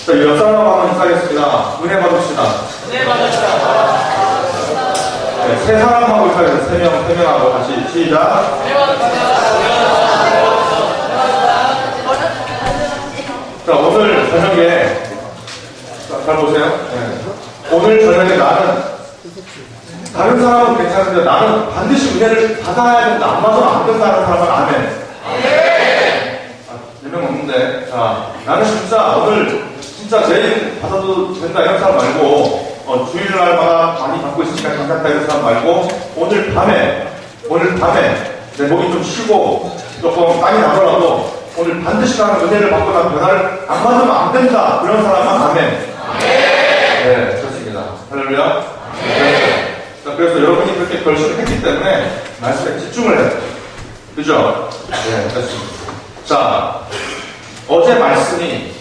자, 옆 사람하고 한번 인사하겠습니다. 은혜 받읍시다. 은혜 받읍시다. 네, 세 사람하고 인사해서 세 명하고 다시 시작. 은혜 받읍시다. 자, 오늘 저녁에 잘 보세요. 네. 오늘 저녁에 나는 다른 사람은 괜찮은데 나는 반드시 은혜를 받아야 된다. 안 받아도 안 된다는 사람은 아멘. 몇 명 없는데. 자, 나는 진짜 오늘 진짜 내일 받아도 된다 이런 사람 말고 주일날마다 많이 받고 있으니까 괜찮다 이런 사람 말고 오늘 밤에 내 목이 좀 쉬고 조금 땀이 나더라도 오늘 반드시 나는 은혜를 받거나 변화를 안 받으면 안 된다 그런 사람은 아멘. 네, 그렇습니다. 할렐루야. 네. 그래서 여러분이 그렇게 결심을 했기 때문에 말씀에 집중을 해요. 그죠? 네, 됐습니다. 자, 어제 말씀의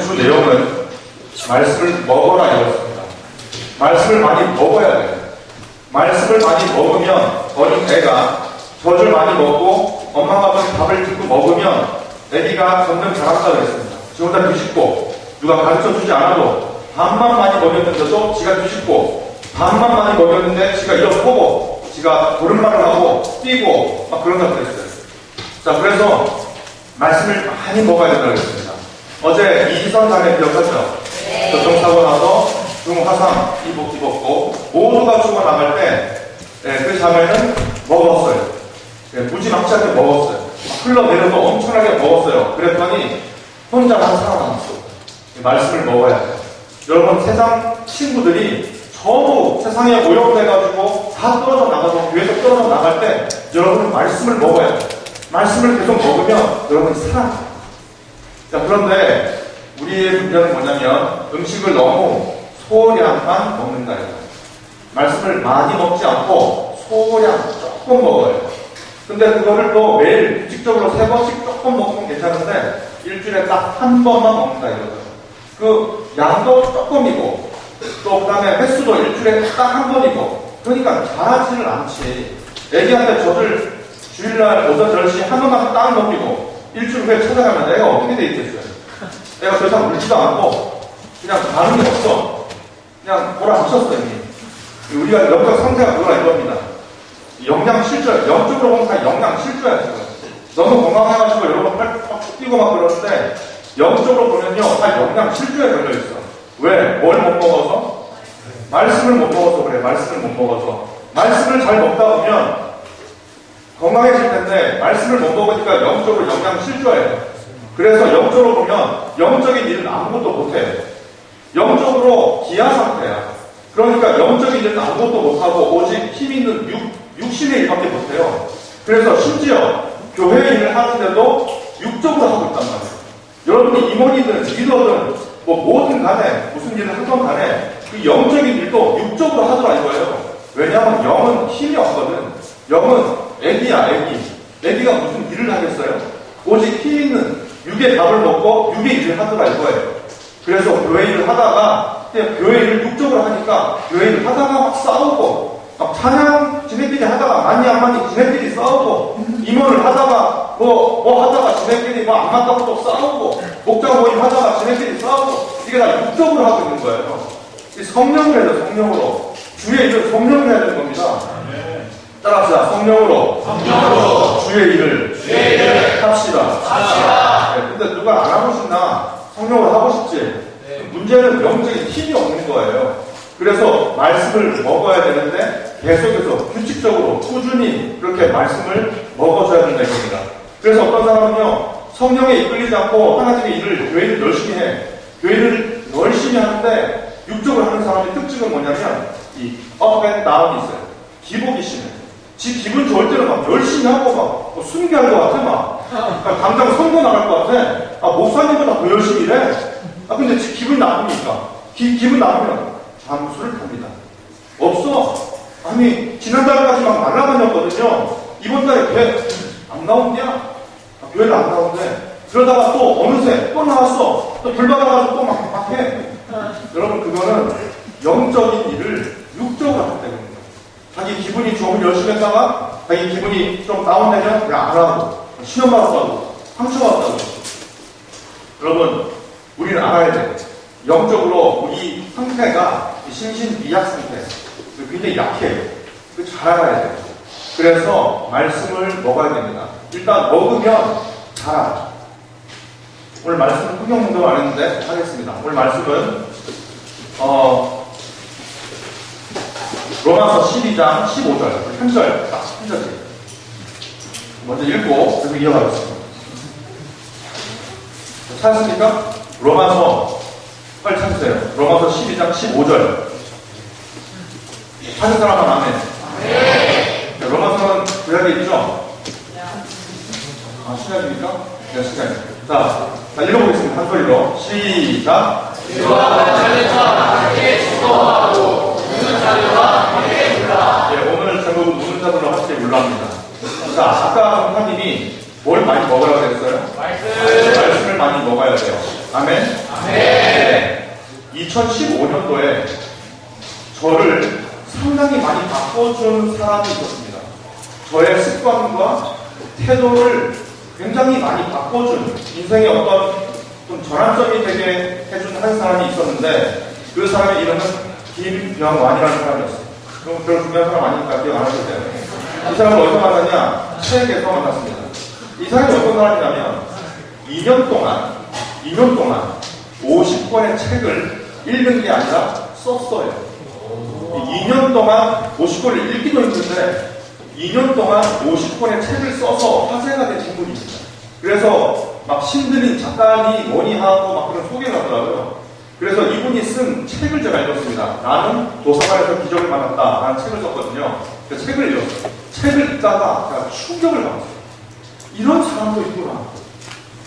주 내용은 말씀을 먹어라 이었습니다. 말씀을 많이 먹어야 돼요. 말씀을 많이 먹으면 어린 애가 젖을 많이 먹고 엄마가 준 밥을 듣고 먹으면 애기가 점점 자란다 그랬습니다. 지금보다 뒤집고 누가 가르쳐 주지 않아도 밥만 많이 먹였는데도 지가 뒤집고 밥만 많이 먹였는데 지가 일어서고 지가 걸음마를 하고 뛰고 막 그런다고 그랬어요. 자, 그래서 말씀을 많이 먹어야 된다고 했습니다. 어제 이지선 자매 기억하죠? 교통사고 나서 중화상 입었고 모두가 죽어나갈 때 그 자매는 먹었어요. 무지막지하게 먹었어요. 흘러내려도 엄청나게 먹었어요. 그랬더니 혼자만 살아남았어. 말씀을 먹어야 돼요. 여러분, 세상 친구들이 전부 세상에 오염돼가지고 다 떨어져 나가서 교회에서 떨어져 나갈 때 여러분은 말씀을 먹어야 돼요. 말씀을 계속 먹으면 여러분이 살아나요. 자, 그런데 우리의 문제는 뭐냐면 음식을 너무 소량만 먹는다예요. 말씀을 많이 먹지 않고 소량 조금 먹어요. 근데 그거를 또 매일 규칙적으로 3번씩 조금 먹으면 괜찮은데 일주일에 딱 한 번만 먹는다 이거죠. 그 양도 조금이고 또 그 다음에 횟수도 일주일에 딱 한 번이고 그러니까 잘하지를 않지. 애기한테 젖을 주일날 오전 10시 한 번만 딱 먹이고 일주일 후에 찾아가면 애가 어떻게 돼 있겠어요? 애가 더 이상 울지도 않고 그냥 반응이 없어. 그냥 돌아붙였어 이미. 우리가 영적 상태가 그거라 이겁니다. 영양 실조야. 영적으로 보면 다 영양 실조야 지금. 너무 건강해가지고 여러분 팔 뛰고 막 그러는데 영적으로 보면요 다 영양 실조에 걸려있어. 왜? 뭘 못 먹어서? 말씀을 못 먹어서 그래. 말씀을 못 먹어서. 말씀을 잘 먹다 보면 건강해질 텐데 말씀을 못 먹으니까 영적으로 영양 실조예요. 그래서 영적으로 보면 영적인 일은 아무것도 못해. 영적으로 기아 상태야. 그러니까 영적인 일은 아무것도 못하고 오직 힘 있는 육신의 일밖에 못해요. 그래서 심지어 교회 일을 하는데도 육적으로 하고 있단 말이에요. 여러분이 임원이든 리더든 뭐 뭐든 간에 무슨 일을 하건 간에 그 영적인 일도 육적으로 하더라 이거예요. 왜냐하면 영은 힘이 없거든. 영은 애기야 애기. 애기가 무슨 일을 하겠어요? 오직 힘 있는 육의 밥을 먹고 육의 일을 하더라 이거예요. 그래서 교회 일을 하다가 교회 일을 육적으로 하니까 교회 일을 하다가 막 싸우고 막 찬양 지네끼리 하다가 많이 안 많이 지네끼리 싸우고 임원을 하다가 뭐 하다가 지네끼리 뭐 안 맞다고 또 싸우고 목장 모임 하다가 지네끼리 싸우고 이게 다 육적으로 하고 있는 거예요. 성령으로 해야 돼요. 성령으로. 주의 일을 성령으로 해야 되는 겁니다. 따라합시다. 성령으로 주의 일을 합시다. 네, 근데 누가 안 하고 싶나? 성령으로 하고 싶지. 문제는 영적인 힘이 없는 거예요. 그래서 말씀을 먹어야 되는데 계속해서 규칙적으로 꾸준히 그렇게 말씀을 먹어줘야 된다 이겁니다. 그래서 어떤 사람은요 성령에 이끌리지 않고 하나님의 일을 교회를 열심히 해. 교회를 열심히 하는데 육적으로 하는 사람의 특징은 뭐냐면 이 업 앤 다운이 있어요. 기복이 심해. 지 기분 좋을 때는 막 열심히 하고 막 순교할 것 같아 막. 당장 선거 나갈 것 같아. 목사님보다 더 열심히 일해. 근데 기분 나쁘니까. 기분 나쁘면 잠수를 탑니다. 없어. 아니, 지난달까지 막 날아다녔거든요. 이번 달에 교회 안 나온대야. 교회를 안 나오는데. 그러다가 또 어느새 또 나왔어. 또 불받아가지고 또 막 해. 여러분, 그거는 영적인 일을 육적으로 하기 때문입니다. 자기 기분이 좋으면 열심히 했다가 자기 기분이 좀 다운되면 그냥 안 하고 시험 받았다고 상처 받았다고. 여러분, 우리는 알아야 돼. 영적으로 우리 상태가 신신미약 상태, 굉장히 약해요. 잘 알아야 돼요. 그래서 말씀을 먹어야 됩니다. 일단 먹으면 자라요. 오늘 말씀은 성경문도 안 했는데 하겠습니다. 오늘 말씀은 로마서 12장 15절 한 절, 딱 한 절씩 먼저 읽고 그리고 이어가겠습니다. 찾았습니까? 로마서 빨리 찾으세요. 로마서 12장 15절 찾은 사람은 아멘. 네. 로마서는 구약에 있죠? 신약입니까? 네, 신약입니다. 자, 읽어보겠습니다. 한 소리로. 시작. 오늘 제목은 우는 자들로 함께 물러합니다. 자, 아까 성사님이 뭘 많이 먹으라고 했어요? 말씀을 많이 먹어야 돼요. 아멘? 네. 2015년도에 저를 상당히 많이 바꿔준 사람이 있었습니다. 저의 습관과 태도를 굉장히 많이 바꿔준 인생의 어떤 좀 전환점이 되게 해준 한 사람이 있었는데 그 사람의 이름은 김병완이라는 사람이었어요. 그럼 별로 중요한 사람 아니니까 기억 안 하셔도 돼요. 이 사람을 어디서 만났냐? 책에서 만났습니다. 이 사람이 어떤 사람이냐면 2년 동안 50권의 책을 읽은 게 아니라 썼어요. 2년 동안 50권을 읽기도 힘든데 2년 동안 50권의 책을 써서 화제가 된 인물입니다. 그래서 막 신들린 작가니 뭐니 하고 막 그런 소개가 하더라고요. 그래서 이분이 쓴 책을 제가 읽었습니다. 나는 도서관에서 기적을 만났다 라는 책을 썼거든요. 그 책을 읽었어요. 책을 읽다가 제가 충격을 받았어요. 이런 사람도 있구나.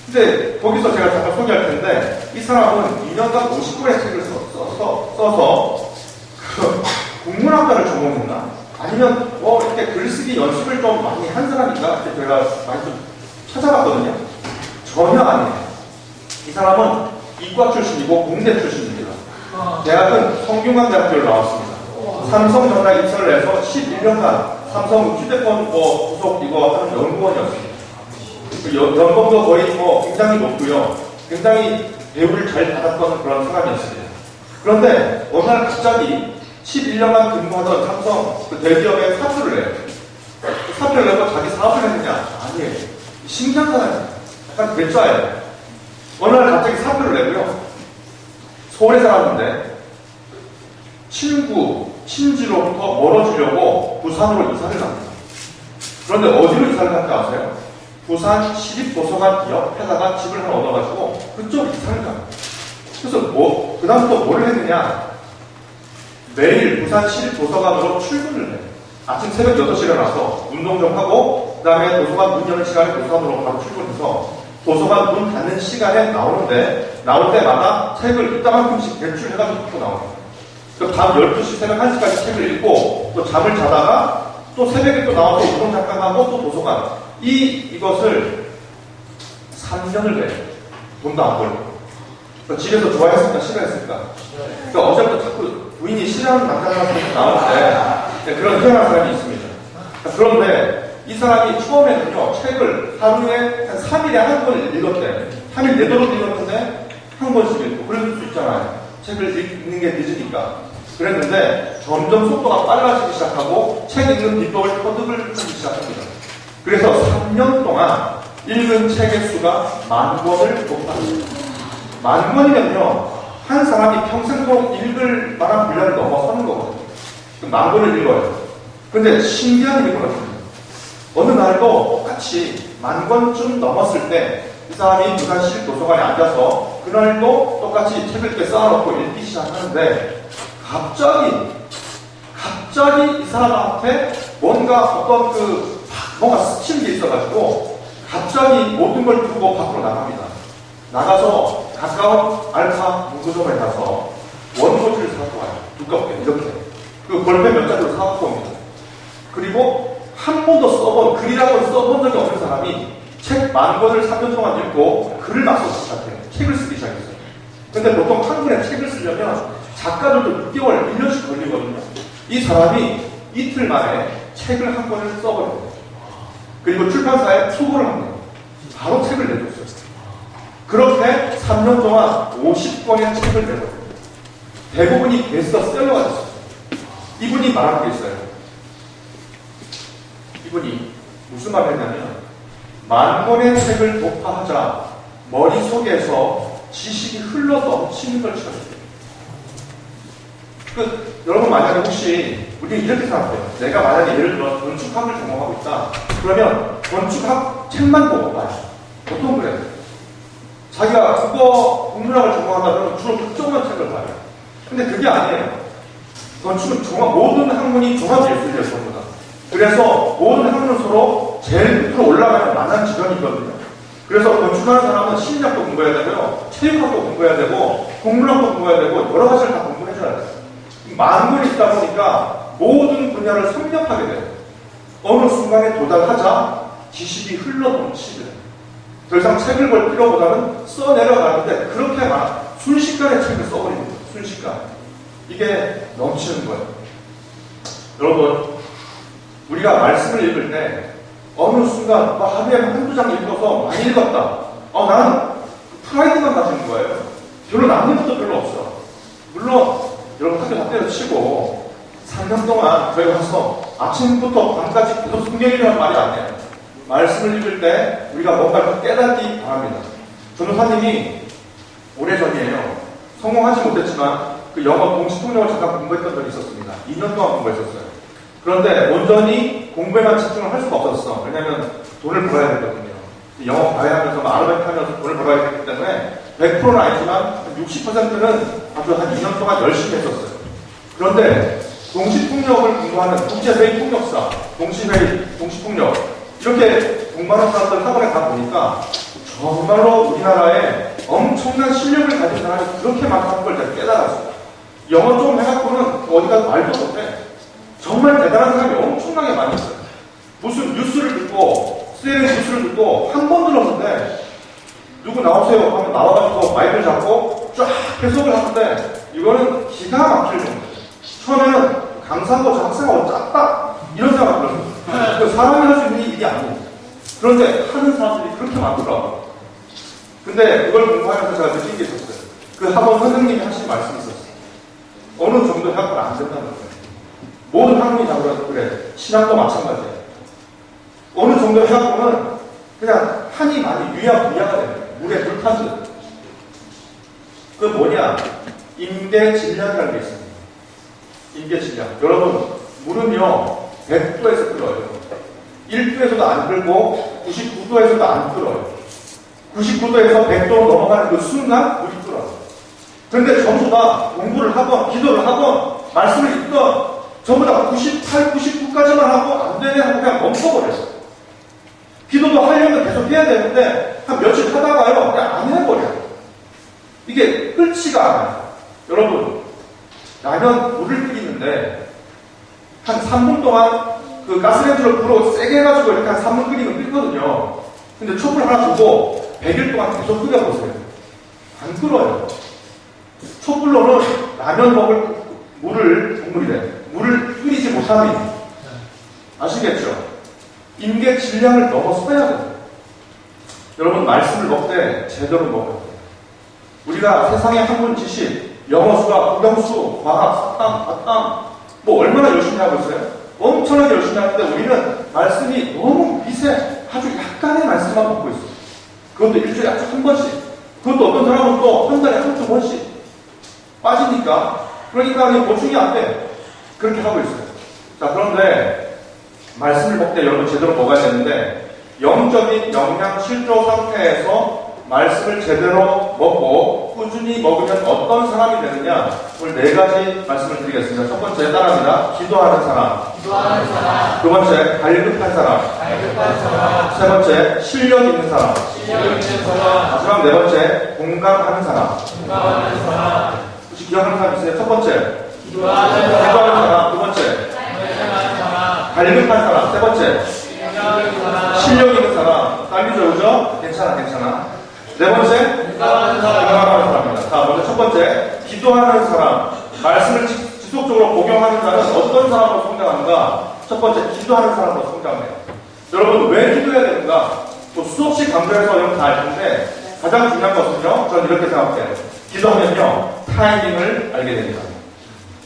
근데 거기서 제가 잠깐 소개할 텐데 이 사람은 2년간 50권의 책을 써서 그 국문학과를 전공했나? 아니면 이렇게 글쓰기 연습을 좀 많이 한 사람인가? 제가 많이 좀 찾아봤거든요. 전혀 아니에요. 이 사람은 이과 출신이고 공대 출신입니다. 대학은 성균관대학교를 나왔습니다. 삼성전자 입사를 해서 11년간 삼성 휴대폰 부속 이거 하는 연구원이었습니다. 연봉도 거의 굉장히 높고요. 굉장히 대우를 잘 받았던 그런 사람이었습니다. 그런데 어느 날 갑자기 11년간 근무하던 삼성 그 대기업에 사표를 내요. 사표를 내고 자기 사업을 했느냐? 아니에요. 신기한 사람이에요. 약간 괴짜예요. 어느 날 갑자기 사표를 내고요. 서울에 살았는데 친지로부터 멀어지려고 부산으로 이사를 갑니다. 그런데 어디로 이사를 갔는지 아세요? 부산 시립도서관 옆에다가 집을 하나 얻어가지고 그쪽 이사를 갑니다. 그래서 그다음부터 뭘 했느냐? 매일 부산 시립도서관으로 출근을 해요. 아침 새벽 6시에 일어나서 운동 좀 하고 그 다음에 도서관 문 여는 시간에 도서관으로 바로 출근해서 도서관 문 닫는 시간에 나오는데 나올 때마다 책을 이따만큼씩 대출해가지고 갖고 나옵니다. 밤 12시 새벽 1시까지 책을 읽고 또 잠을 자다가 또 새벽에 또 나와서 운동 잠깐 하고 또 도서관 이것을 3년을 해요. 돈도 안 벌고. 집에서 좋아했을까 싫어했을까? 그러니까 어제부터 자꾸 부인이 싫어하는 남자가 나오는데 그런 희한한 사람이 있습니다. 그런데 이 사람이 처음에는요 책을 하루에 한 3일에 한 권 읽었대요. 3일 내도록 읽었는데 한 권씩 읽고 그럴 수 있잖아요. 책을 읽는 게 늦으니까. 그랬는데 점점 속도가 빨라지기 시작하고 책 읽는 비법을 터득을 하기 시작합니다. 그래서 3년 동안 읽은 책의 수가 10,000권을 독파합니다. 10,000권이면요 한 사람이 평생도록 읽을 만한 분량을 넘어서는 거거든요. 10,000권을 읽어요. 근데 신기한 일이 벌어집니다. 어느 날도 똑같이 10,000권쯤 넘었을 때 이 사람이 부산시 도서관에 앉아서 그날도 똑같이 책을 이렇게 쌓아놓고 읽기 시작하는데 갑자기 이 사람한테 뭔가 뭔가 스치는 게 있어가지고 갑자기 모든 걸 두고 밖으로 나갑니다. 나가서 가까운 알파 문구점에 가서 원고지를 사고 와요. 두껍게 이렇게 그 볼펜 몇 자리로 사갖고 옵니다. 그리고 한 번도 써본 글이라고 써본 적이 없는 사람이 책 10,000권을 3년 동안 읽고 글을 막 쓰기 시작해요. 책을 쓰기 시작했어요. 근데 보통 한 권의 책을 쓰려면 작가들도 6개월, 1년씩 걸리거든요. 이 사람이 이틀 만에 책을 한 권을 써버려요. 그리고 출판사에 투고를 합니다. 바로 책을 내줬어요. 그렇게 3년 동안 50권의 책을 내고 대부분이 베스트셀러가 됐어요. 이분이 말한 게 있어요. 이분이 무슨 말을 했냐면 10,000권의 책을 독파하자 머릿속에서 지식이 흘러 넘치는 걸 찾았어요. 여러분 만약에 혹시 우리 이렇게 생각해요. 내가 만약에 예를 들어 건축학을 전공하고 있다. 그러면 건축학 책만 보고 봐요. 보통 그래요. 자기가 국어 국문학을 전공한다 그러면 주로 특정한 책을 봐요. 근데 그게 아니에요. 건축은 모든 학문이 종합예술이에요, 전부 다. 그래서 모든 학문은 서로 제일 밑으로 올라가는 만한 지점이 있거든요. 그래서 건축하는 사람은 심리학도 공부해야 되고요, 체육학도 공부해야 되고, 국문학도 공부해야 되고, 여러 가지를 다 공부해줘야 돼요. 10,000권이 있다 보니까 모든 분야를 섭렵하게 돼요. 어느 순간에 도달하자 지식이 흘러 넘치게 돼요. 더 이상 책을 볼 필요보다는 써내려가는데 그렇게 순식간에 책을 써버리는 거예요. 순식간에. 이게 넘치는 거예요. 여러분, 우리가 말씀을 읽을 때 어느 순간 하루에 한두 장 읽어서 많이 읽었다. 나는 프라이드만 가지는 거예요. 별로 남는 것도 별로 없어. 물론 여러분 학교 다 때려치고 3년 동안 저희 와서 아침부터 밤까지 계속 성경이라는 말이 안 돼요. 말씀을 읽을 때 우리가 뭔가를 깨닫기 바랍니다. 전도사님이 오래전이에요. 성공하지 못했지만 그 영어 공시통역을 잠깐 공부했던 적이 있었습니다. 2년 동안 공부했었어요. 그런데 온전히 공부에만 집중을 할 수가 없었어. 왜냐하면 돈을 벌어야 되거든요. 영어 과외하면서 아르바이트 하면서 돈을 벌어야 되기 때문에 100%는 아니지만 60%는 아주 한 2년 동안 열심히 했었어요. 그런데 동시통역을 공부하는 국제회의 통역사, 동시회의, 동시통역 이렇게 공부하는 사람들 학원에 가보니까 정말로 우리나라에 엄청난 실력을 가진 사람이 그렇게 많다는 걸 제가 깨달았어요. 영어 좀 해갖고는 어디 가서 말도 못해. 정말 대단한 사람이 엄청나게 많이 있어요. 무슨 뉴스를 듣고 CNN 뉴스를 듣고 한 번 들었는데 누구 나오세요 하면 나와가지고 마이크를 잡고 쫙 해석을 하는데 이거는 기가 막힐 정도예요. 처음에는 강사하고 학생하고 짰다 이런 생각이 들었어요. 사람이 할 수 있는 일이 아니에요. 그런데 하는 사람들이 그렇게 많더라고요. 근데 그걸 공부하면서 제가 느낀 게 있었어요. 그 학원 선생님이 하신 말씀이 있었어요. 어느 정도 해갖고는 안 된다는 거예요. 모든 학문이 다 그래. 신학도 마찬가지예요. 어느 정도 해갖고는 그냥 한이 많이 유야무야가 됩니다. 물에 불 탄 듯. 그 뭐냐? 임계질량이라는 게 있습니다. 임계질량. 여러분, 물은요, 100도에서 끓어요. 1도에서도 안 끓고, 99도에서도 안 끓어요. 99도에서 100도로 넘어가는 그 순간, 물이 끓어요. 그런데 전부 다 공부를 하건, 기도를 하건, 말씀을 읽건, 전부 다 98, 99까지만 하고, 안 되네 하고 그냥 멈춰버려요. 기도도 하려면 계속 해야 되는데, 한 며칠 하다가요, 그냥 안 해버려요. 이게 끓지가 않아요. 여러분, 라면 물을 끓이는데, 한 3분 동안 그 가스레인지로 불을 세게 해가지고 이렇게 한 3분 끓이면 끓거든요. 근데 촛불 하나 두고 100일 동안 계속 끓여보세요. 안 끓어요. 촛불로는 라면 먹을 물을, 물을 끓이지 못합니다. 아시겠죠? 임계 질량을 넘어서야 돼요. 여러분, 말씀을 먹되 제대로 먹어야 돼요. 우리가 세상의 학문 지식, 영어, 수학, 국영수, 과학, 사탐, 과탐, 얼마나 열심히 하고 있어요? 엄청나게 열심히 하는데 우리는 말씀이 너무 미세, 아주 약간의 말씀만 먹고 있어요. 그것도 일주일에 아주 한 번씩. 그것도 어떤 사람은 또 한 달에 한두 번씩 빠지니까, 그러니까 보충이 안 돼. 그렇게 하고 있어요. 자, 그런데 말씀을 먹되 여러분 제대로 먹어야 되는데, 영적인 영양 실조 상태에서 말씀을 제대로 먹고 꾸준히 먹으면 어떤 사람이 되느냐, 오늘 4가지 말씀을 드리겠습니다. 첫 번째, 따라합니다. 기도하는 사람. 두 번째, 갈급한 사람. 세 번째, 실력 있는 사람. 마지막 4번째, 공감하는 사람. 혹시 기억하는 사람 있어요? 첫 번째, 기도하는 사람. 두 번째, 갈급한 사람. 세 번째, 실력 있는 사람. 딸리죠, 그죠? 괜찮아. 네 번째, 공감하는 사람입니다. 자, 먼저 첫 번째, 기도하는 사람. 말씀을 지속적으로 복용하는 자는 어떤 사람으로 성장하는가? 첫 번째, 기도하는 사람으로 성장해요. 여러분, 왜 기도해야 되는가? 수없이 강조해서 여러분 다 알 텐데, 가장 중요한 것은요, 저는 이렇게 생각해요. 기도하면요, 타이밍을 알게 됩니다.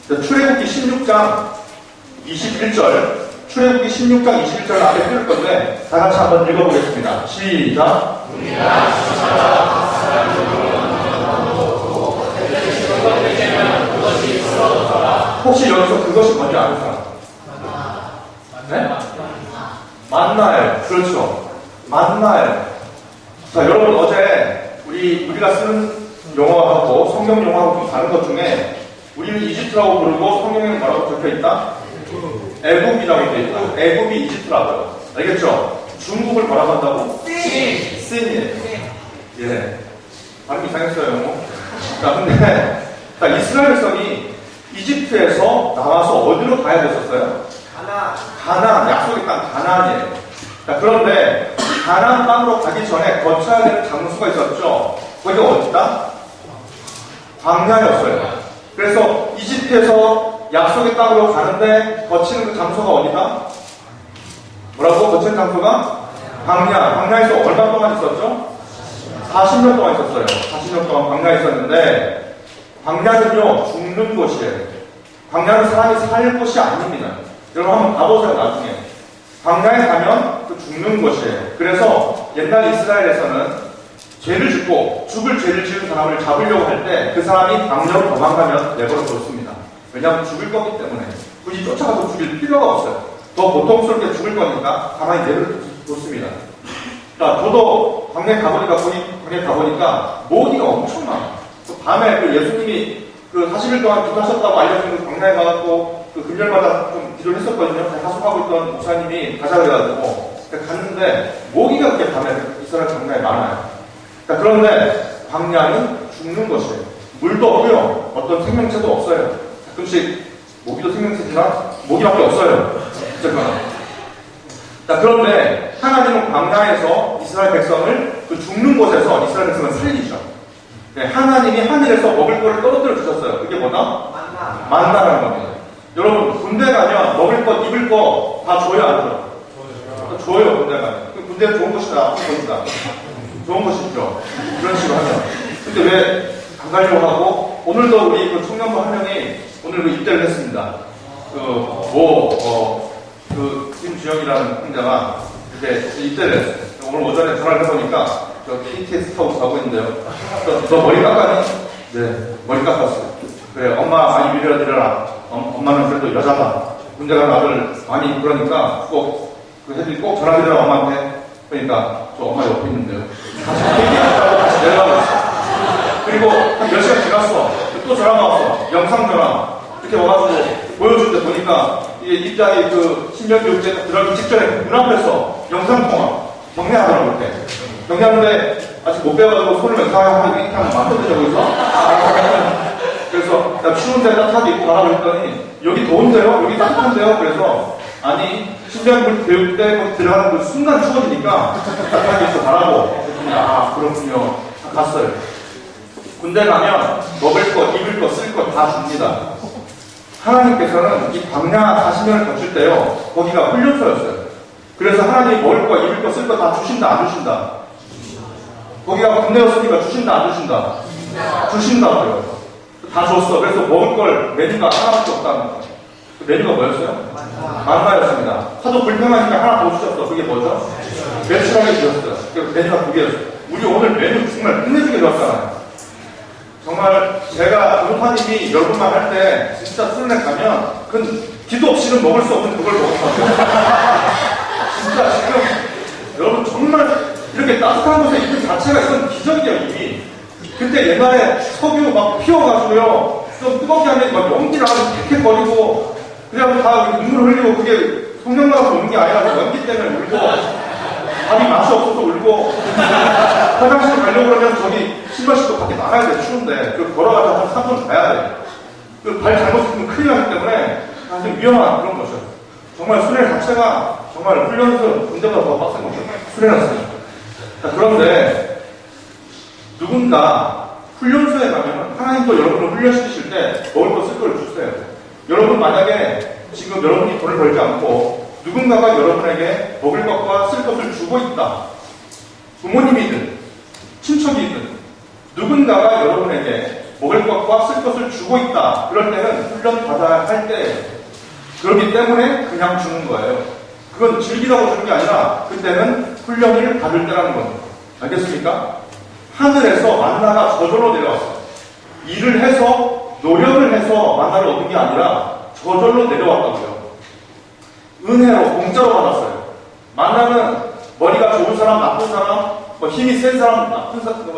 출애굽기 16장 21절, 출애굽기 16장 21절 앞에 띄울 건데, 다 같이 한번 읽어보겠습니다. 시작. 혹시 여기서 그것이 뭔지 아는 사람? 네? 만나요. 그렇죠. 만나요. 자, 여러분 어제 우리가 쓰는 용어하고 성경 용어하고 좀 다른 것 중에 우리는 이집트라고 부르고 성경에는 뭐라고 적혀있다? 애굽이라고 적혀있고 애굽이 이집트라고요. 알겠죠? 중국을 뭐라고 한다고? 씬이에요. 예. 발음 이상했어요, 영어. 자, 근데 자, 이스라엘 백성이 이집트에서 나와서 어디로 가야 됐었어요? 가나안, 약속의 땅 가나안이에요. 자, 그런데 가나안 땅으로 가기 전에 거쳐야 되는 장소가 있었죠. 거기가 어디다? 광야였어요. 그래서 이집트에서 약속의 땅으로 가는데 거치는 그 장소가 어디다? 뭐라고? 거치는 장소가? 광야에서 얼마 동안 있었죠? 40년 동안 있었어요. 40년 동안 광야에 있었는데 광야는요, 죽는 곳이에요. 광야는 사람이 살 곳이 아닙니다. 여러분 한번 가보세요, 나중에. 광야에 가면 그 죽는 곳이에요. 그래서 옛날 이스라엘에서는 죄를 짓고 죽을 죄를 지은 사람을 잡으려고 할 때 그 사람이 광야로 도망가면 내버려 뒀습니다. 왜냐하면 죽을 거기 때문에 굳이 쫓아가서 죽일 필요가 없어요. 더 고통스럽게 죽을 거니까 가만히 내버려 뒀습니다. 자, 저도 광야에 가보니까 모기가 엄청나. 밤에 그 예수님이 그 40일 동안 기도하셨다고 알려주는 광야에 가갖고 그 금요일마다 좀 기도를 했었거든요. 하숙하고 있던 목사님이 가자 그래가지고 갔는데 모기가 그렇게 밤에 이스라엘 광야에 많아요. 자, 그런데 광야는 죽는 것이에요. 물도 없고요. 어떤 생명체도 없어요. 가끔씩 모기도 생명체지만 모기밖에 없어요. 어쨌거나. 자, 그런데 하나님은 광야에서 이스라엘 백성을 그 죽는 곳에서 이스라엘 백성을 살리죠. 네, 하나님이 하늘에서 먹을 거를 떨어뜨려 주셨어요. 그게 뭐다? 만나라는 겁니다. 여러분, 군대 가면 먹을 것, 입을 거 다 줘요, 안 줘요? 줘요, 군대 가면. 군대는 좋은 곳이다, 나쁜 곳이다. 좋은 곳이죠. 그런 식으로 하면. 근데 왜 안 가려고 하고, 오늘도 우리 그 청년부 한 명이 오늘 그 입대를 했습니다. 김주영이라는 형제가 이렇게 입대를 했어요. 오늘 오전에 전화를 해보니까, 저 KTX 타고 가고 있는데요. 너 머리 깎았니? 네, 머리 깎았어요. 그래, 엄마 많이 밀어드려라. 엄마는 그래도 여자다. 군대 가는 아들 많이 그러니까 꼭, 그 애들이 꼭 전화드려라, 엄마한테. 그러니까, 저 엄마 옆에 있는데요. 다시 KTX 타고 다시 내려가고 있어요. 그리고 한 몇 시간 지났어. 또 전화가 왔어. 영상전화. 이렇게 와가지고 보여줄 때 보니까 이게 입장이 그 신병교육제 들어가기 직전에 문 앞에서 영상통화. 경례하더라고, 그때. 경례하는데 아직 못 배워가지고 손을 맹상하고 이렇게 하면 맞거든요, 거기서. 그래서 나 추운데 따뜻하게 입고 가라고 했더니 여기 더운데요? 여기 따뜻한데요? 그래서 아니 신병 교육 때 거기 들어가는 그 순간 추워지니까 따뜻하게 입고 가라고 했더니 아 그렇군요. 갔어요. 군대 가면 먹을 것, 입을 것, 쓸 것 다 줍니다. 하나님께서는 이 광야 40년을 거칠 때요 거기가 훈련소였어요. 그래서 하나님이 먹을 거, 입을 거, 쓸 거 다 주신다, 안 주신다? 거기가 군대였으니까 주신다, 안 주신다? 주신다고요. 다 줬어. 그래서 먹을 걸 메뉴가 하나밖에 없다는 거예요. 그 메뉴가 뭐였어요? 만나였습니다. 하도 불평하니까 하나 더 주셨어. 그게 뭐죠? 매출하게 주셨어요. 그 메뉴가 두 개였어요. 우리 오늘 메뉴 정말 끝내주게 줬잖아요. 정말 제가 교육사님이 여러분만 할 때 진짜 수련회 가면 그건 기도 없이는 먹을 수 없는 그걸 먹은 것 같아요. 진짜 지금 여러분 정말 이렇게 따뜻한 곳에 있는 자체가 이건 기적이에요 이미. 그때 옛날에 석유 막 피워가지고요 좀 뜨겁게 하면 막 연기를 하면 킥킥거리고 그래가지고 다 눈물 흘리고 그게 성령나서 우는 게 아니라 연기 때문에 울고 밥이 맛이 없어서 울고 화장실 가려고 그러면 저기 신발 신고 밖에 나가야 돼 추운데 그 걸어가서 한 3분 가야 돼. 그 발 잘못했으면 큰일 나기 때문에 사실 위험한 그런 것이죠. 정말 수련 자체가 정말 훈련소 군대보다 더 빡센 거죠. 수련했으니까. 그런데 누군가 훈련소에 가면 하나님도 여러분을 훈련시키실 때 먹을 거 쓸 걸 주세요. 여러분 만약에 지금 여러분이 돈을 벌지 않고 누군가가 여러분에게 먹을 것과 쓸 것을 주고 있다. 부모님이든 친척이든 누군가가 여러분에게 먹을 것과 쓸 것을 주고 있다. 그럴 때는 훈련 받아야 할 때예요. 그렇기 때문에 그냥 주는 거예요. 그건 즐기라고 주는 게 아니라 그때는 훈련을 받을 때라는 겁니다. 알겠습니까? 하늘에서 만나가 저절로 내려왔어요. 일을 해서 노력을 해서 만나를 얻은 게 아니라 저절로 내려왔다고요. 은혜로 공짜로 받았어요. 만나는 머리가 좋은 사람, 나쁜 사람, 힘이 센 사람,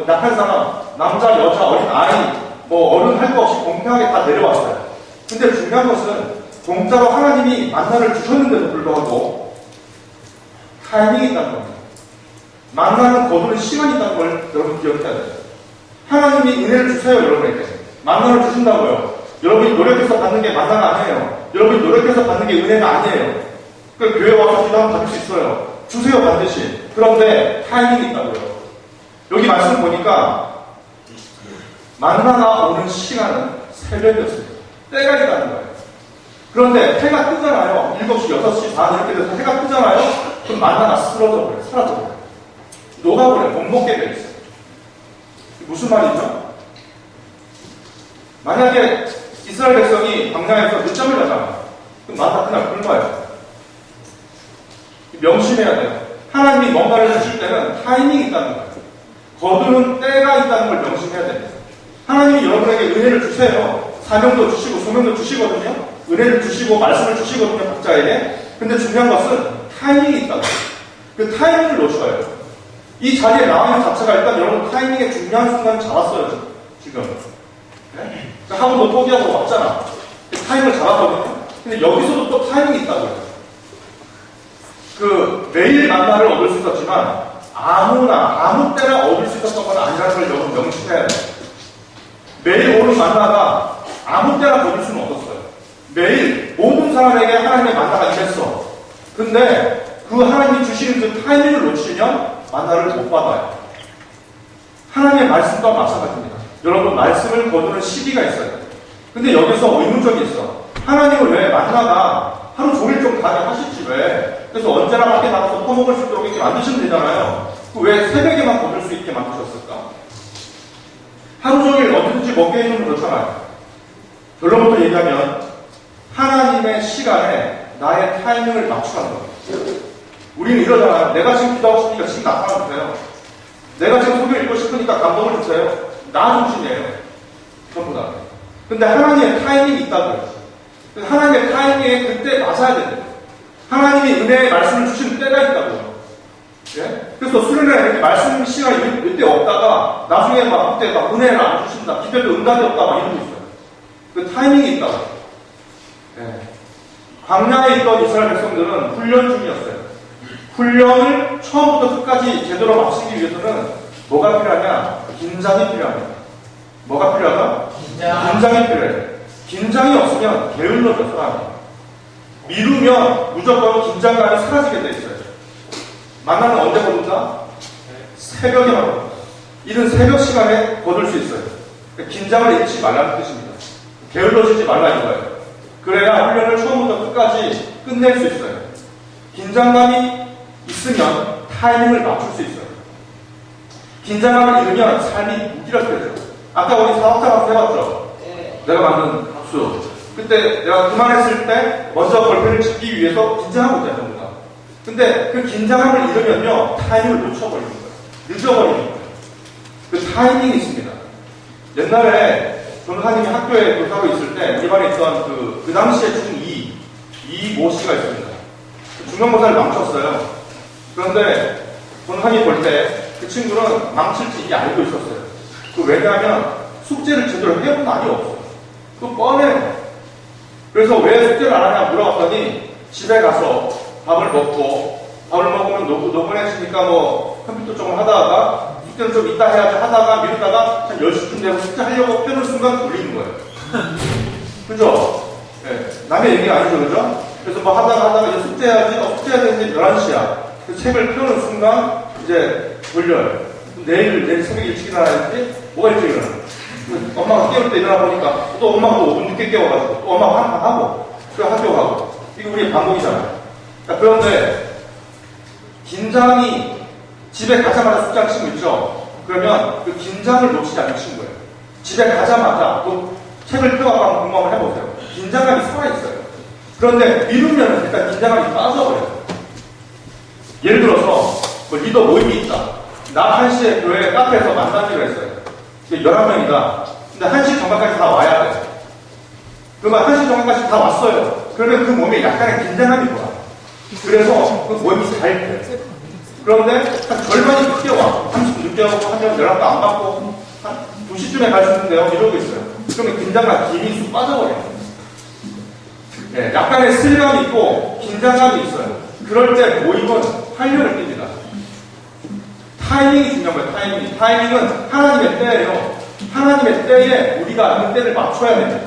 약한 사람, 남자, 여자, 어린 아이, 어른 할 거 없이 공평하게 다 내려왔어요. 근데 중요한 것은 공짜로 하나님이 만나를 주셨는데도 불구하고 타이밍이 있다는 겁니다. 만나는 거두는 시간이 있다는 걸 여러분 기억해야 돼요. 하나님이 은혜를 주세요, 여러분에게. 만나를 주신다고요. 여러분이 노력해서 받는 게 만나가 아니에요. 여러분이 노력해서 받는 게 은혜가 아니에요. 그러니까 교회 와서 기도하면 받을 수 있어요. 주세요, 반드시. 그런데 타이밍이 있다고요. 여기 말씀 보니까 만나가 오는 시간은 새벽이었습니다. 때가 있다는 거예요. 그런데 해가 뜨잖아요. 7시, 6시 반 이렇게 돼서 해가 뜨잖아요. 그럼 만나가 쓰러져버려요. 사라져버려요. 녹아버려요. 못 먹게 돼 있어요. 무슨 말이죠? 만약에 이스라엘 백성이 광야에서 늦잠을 자잖아요. 그럼 만나 그날 굶어요. 명심해야 돼요. 하나님이 뭔가를 주실 때는 타이밍이 있다는 거예요. 거두는 때가 있다는 걸 명심해야 됩니다. 하나님이 여러분에게 은혜를 주세요. 사명도 주시고 소명도 주시거든요. 은혜를 주시고 말씀을 주시거든요. 각자에게. 근데 중요한 것은 타이밍이 있다는 거예요. 그 타이밍을 놓쳐요. 이 자리에 나와 있는 자체가 일단 여러분 타이밍의 중요한 순간을 잡았어요. 지금. 네? 학원도 포기하고 왔잖아. 타이밍을 잡았거든요. 근데 여기서도 또 타이밍이 있다고요. 매일 만나를 얻을 수 있었지만 아무 때나 얻을 수 있었던 건 아니라는 걸 여러분 명심해야 돼요. 매일 오는 만나가 아무 때나 얻을 수는 없었어요. 매일 모든 사람에게 하나님의 만나가 임했어. 근데 그 하나님이 주시는 그 타이밍을 놓치면 만나를 못 받아요. 하나님의 말씀 또한 마찬가지입니다. 여러분 말씀을 거두는 시기가 있어요. 근데 여기서 의문점이 있어. 하나님은 왜 만나가 하루 종일 좀 가게 하시지 왜? 그래서 언제나 밖에 나가서 퍼먹을 수 있도록 이렇게 만드시면 되잖아요. 왜 새벽에만 거둘 수 있게 만드셨을까? 하루 종일 언제든지 먹게 해주면 그렇잖아요. 결론부터 얘기하면 하나님의 시간에 나의 타이밍을 맞추라는 거예요. 우리는 이러잖아요. 내가 지금 기도하고 싶으니까 지금 나타나 주세요. 내가 지금 소개 읽고 싶으니까 감동을 주세요. 나 중심이에요. 전부 다. 근데 하나님의 타이밍이 있다고요. 하나님의 타이밍에 그때 맞아야 됩니다. 하나님이 은혜의 말씀을 주시는 때가 있다고요. 예? 그래서 수련회 이렇게 말씀 시간이 몇 대 없다가 나중에 그때 은혜를 안 주신다. 기별도 응답이 없다. 이런 게 있어요. 그 타이밍이 있다고. 예. 광야에 있던 이스라엘 백성들은 훈련 중이었어요. 훈련을 처음부터 끝까지 제대로 마치기 위해서는 뭐가 필요하냐? 긴장이 필요합니다. 뭐가 필요하다? 긴장이 필요해요. 긴장이 없으면 게을러져 사람이. 미루면 무조건 긴장감이 사라지게 돼 있어요. 만나는 언제 거둔다? 새벽에 만난다. 이른 새벽 시간에 거둘 수 있어요. 그러니까 긴장을 잃지 말라는 뜻입니다. 게을러지지 말라 이거예요. 그래야 훈련을 처음부터 끝까지 끝낼 수 있어요. 긴장감이 있으면 타이밍을 맞출 수 있어요. 긴장감을 잃으면 삶이 무기력해져요. 아까 우리 사업자 박수 해봤죠? 내가 만든 박수. 그때 내가 그만했을 때 먼저 걸pe를 짓기 위해서 긴장하고 있잖아요. 전부 다. 근데 그 긴장감을 잃으면요 타이밍을 놓쳐버리는 거예요. 늦어버리는 거예요. 그 타이밍이 있습니다. 옛날에 저는 하나님이 학교에 교사로 있을 때 우리 반에 있던 그 당시에 중2 이모 씨가 있습니다. 중간고사를 망쳤어요. 그런데 저는 하나님 볼 때 그 친구는 망칠지 이미 알고 있었어요. 왜냐하면 숙제를 제대로 해본 날이 없어요. 그거 뻔해요. 그래서 왜 숙제를 안 하냐 물어봤더니 집에 가서 밥을 먹으면 노곤해지니까 컴퓨터 쪽을 하다가 숙제를 좀 이따 해야지 하다가 미루다가 한 10시쯤 되고 숙제 하려고 펴는 순간 돌리는 거예요. 그죠? 네. 남의 얘기가 아니죠, 그죠? 그래서 하다가 이제 숙제해야지, 숙제해야 되는데 11시야. 그 책을 펴는 순간 이제 돌려요. 내일 새벽 일찍 일어나야지, 뭐가 일찍 일어나? 엄마가 깨울 때 일어나 보니까 또 엄마가 또 5분 늦게 깨워가지고 또 엄마가 한판 하고 또 학교 가고 이거 우리의 반복이잖아요. 그런데 긴장이 집에 가자마자 숙제하는 친구 있죠? 그러면 그 긴장을 놓치지 않는 친구예요. 집에 가자마자 또 책을 펴갖고 한번 공부를 해보세요. 긴장감이 살아있어요. 그런데 미루면 일단 긴장감이 빠져버려요. 예를 들어서 뭐 리더 모임이 있다. 나 1시에 교회 카페에서 만나기로 했어요. 11명이다. 근데 1시 정각까지 다 와야 돼. 그러면 1시 정각까지 다 왔어요. 그러면 그 몸에 약간의 긴장감이 돌아. 그래서 그 모임이 잘 돼요. 그런데 한 절반이 늦게 와. 30분 늦게 오고 한 명 연락도 안 받고 한 2시쯤에 갈 수 있는데요. 이러고 있어요. 그러면 긴장감 김이 쑥 빠져버려요. 네, 약간의 스릴감이 있고 긴장감이 있어요. 그럴 때 모임은 활력을 띱니다. 타이밍이 중요한 거예요. 타이밍은 하나님의 때예요. 하나님의 때에 우리가 그 때를 맞춰야 됩니다.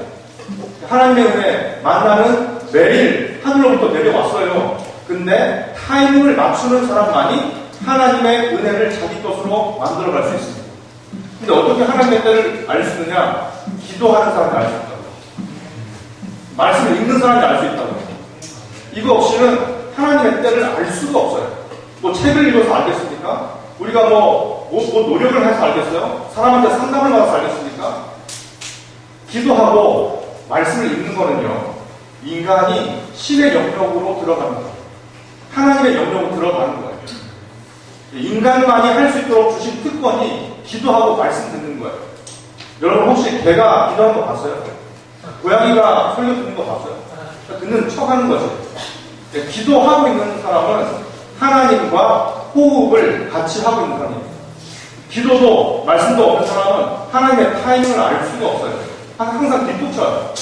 하나님의 은혜 만나는 매일 하늘로부터 내려왔어요. 근데 타이밍을 맞추는 사람만이 하나님의 은혜를 자기 것으로 만들어갈 수 있습니다. 근데 어떻게 하나님의 때를 알 수 있느냐? 기도하는 사람이 알 수 있다고. 말씀을 읽는 사람이 알 수 있다고. 이거 없이는 하나님의 때를 알 수가 없어요. 뭐 책을 읽어서 알겠습니까? 우리가 뭐 노력을 해서 알겠어요? 사람한테 상담을 받아서 알겠습니까? 기도하고 말씀을 읽는 거는요, 인간이 신의 영역으로 들어가는 거예요. 하나님의 영역으로 들어가는 거예요. 인간만이 할 수 있도록 주신 특권이 기도하고 말씀 듣는 거예요. 여러분 혹시 개가 기도하는 거 봤어요? 고양이가 설교 듣는 거 봤어요? 듣는 척 하는 거죠. 기도하고 있는 사람은 하나님과 호흡을 같이 하고 있는 사람입니다. 기도도 말씀도 없는 사람은 하나님의 타이밍을 알 수가 없어요. 항상 뒤쫓아요.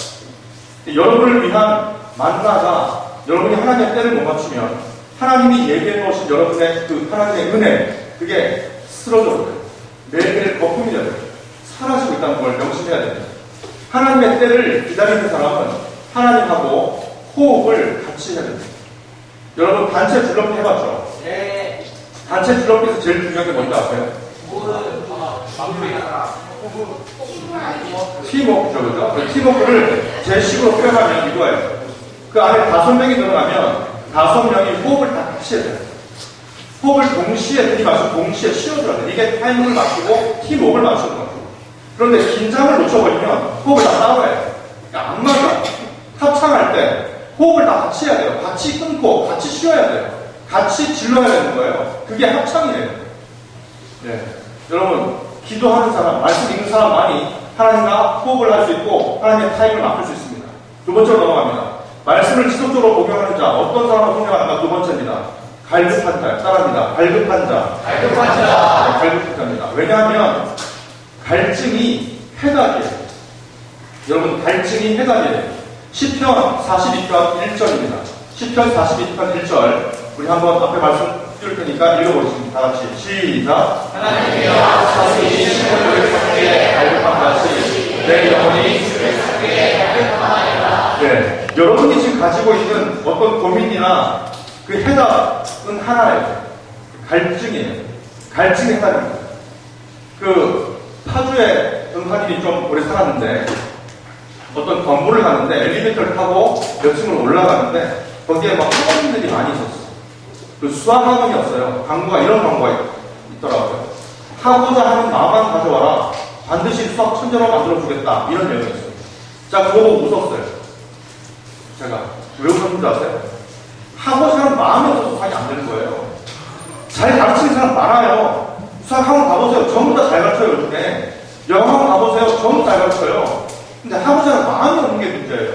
여러분을 위한 만나가 여러분이 하나님의 때를 못 맞추면 하나님이 예비해 놓으신 여러분의 그 하나님의 은혜, 그게 쓰러져버려요. 매일매일 거품이 돼요. 사라지고 있다는 걸 명심해야 됩니다. 하나님의 때를 기다리는 사람은 하나님하고 호흡을 같이 해야 됩니다. 여러분 단체 줄넘기 해봤죠? 네. 단체 줄넘기에서 제일 중요한 게 뭔지 아세요? 팀워크죠, 그죠? 팀워크를 제 식으로 표현하면 이거예요. 그 안에 5명이 들어가면 5명이 호흡을 다 같이 해야 돼요. 호흡을 동시에 들이마시고 동시에 쉬어줘야 돼요. 이게 타이밍을 맞추고 팀워크를 맞추는 거죠. 그런데 긴장을 놓쳐버리면 호흡을 다 따라야 돼요. 그러니까 안 맞아요. 합창할 때 호흡을 다 같이 해야 돼요. 같이 끊고 같이 쉬어야 돼요. 같이 질러야 되는 거예요. 그게 합창이에요. 네. 여러분, 기도하는 사람, 말씀 읽는 사람만이 하나님과 호흡을 할 수 있고 하나님의 타임을 맡을 수 있습니다. 두 번째로 넘어갑니다. 말씀을 지속적으로 복용하는 자, 어떤 사람을 성장하는가? 두 번째입니다. 갈급한 자, 따라합니다. 갈급한 자. 갈급한 자. 네, 갈급한 자입니다. 왜냐하면 갈증이 해답이에요. 여러분, 갈증이 해답이에요. 시편 42편 1절입니다. 시편 42편 1절. 우리 한번 앞에 말씀 띄울 테니까 읽어보겠습니다. 다 같이. 시작. 하나님이여 자신이 신을 찾기에 갈급한 자시 내 영혼이 주를 찾기에 갈급하나이다. 네. 여러분이 지금 가지고 있는 어떤 고민이나 그 해답은 하나예요. 갈증이에요. 갈증의 해답입니다. 그 파주에 은하님이 좀 오래 살았는데 어떤 건물을 가는데 엘리베이터를 타고 몇 층을 올라가는데 거기에 막 학원들이 많이 있었어요. 그 수학 학원이었어요. 광고가 이런 광고가 있더라고요. 하고자 하는 마음만 가져와라. 반드시 수학 천재로 만들어주겠다. 이런 내용이었어요. 자, 그거 보고 웃었어요. 제가. 왜 웃었는지 아세요? 하고자 하는 마음이 없어서 수학이 안 되는 거예요. 잘 가르치는 사람 많아요. 수학 학원 가보세요. 전부 다 잘 가르쳐요, 요즘에. 영어 학원 가보세요. 전부 잘 가르쳐요. 근데 하고자 하는 마음이 없는 게 문제예요.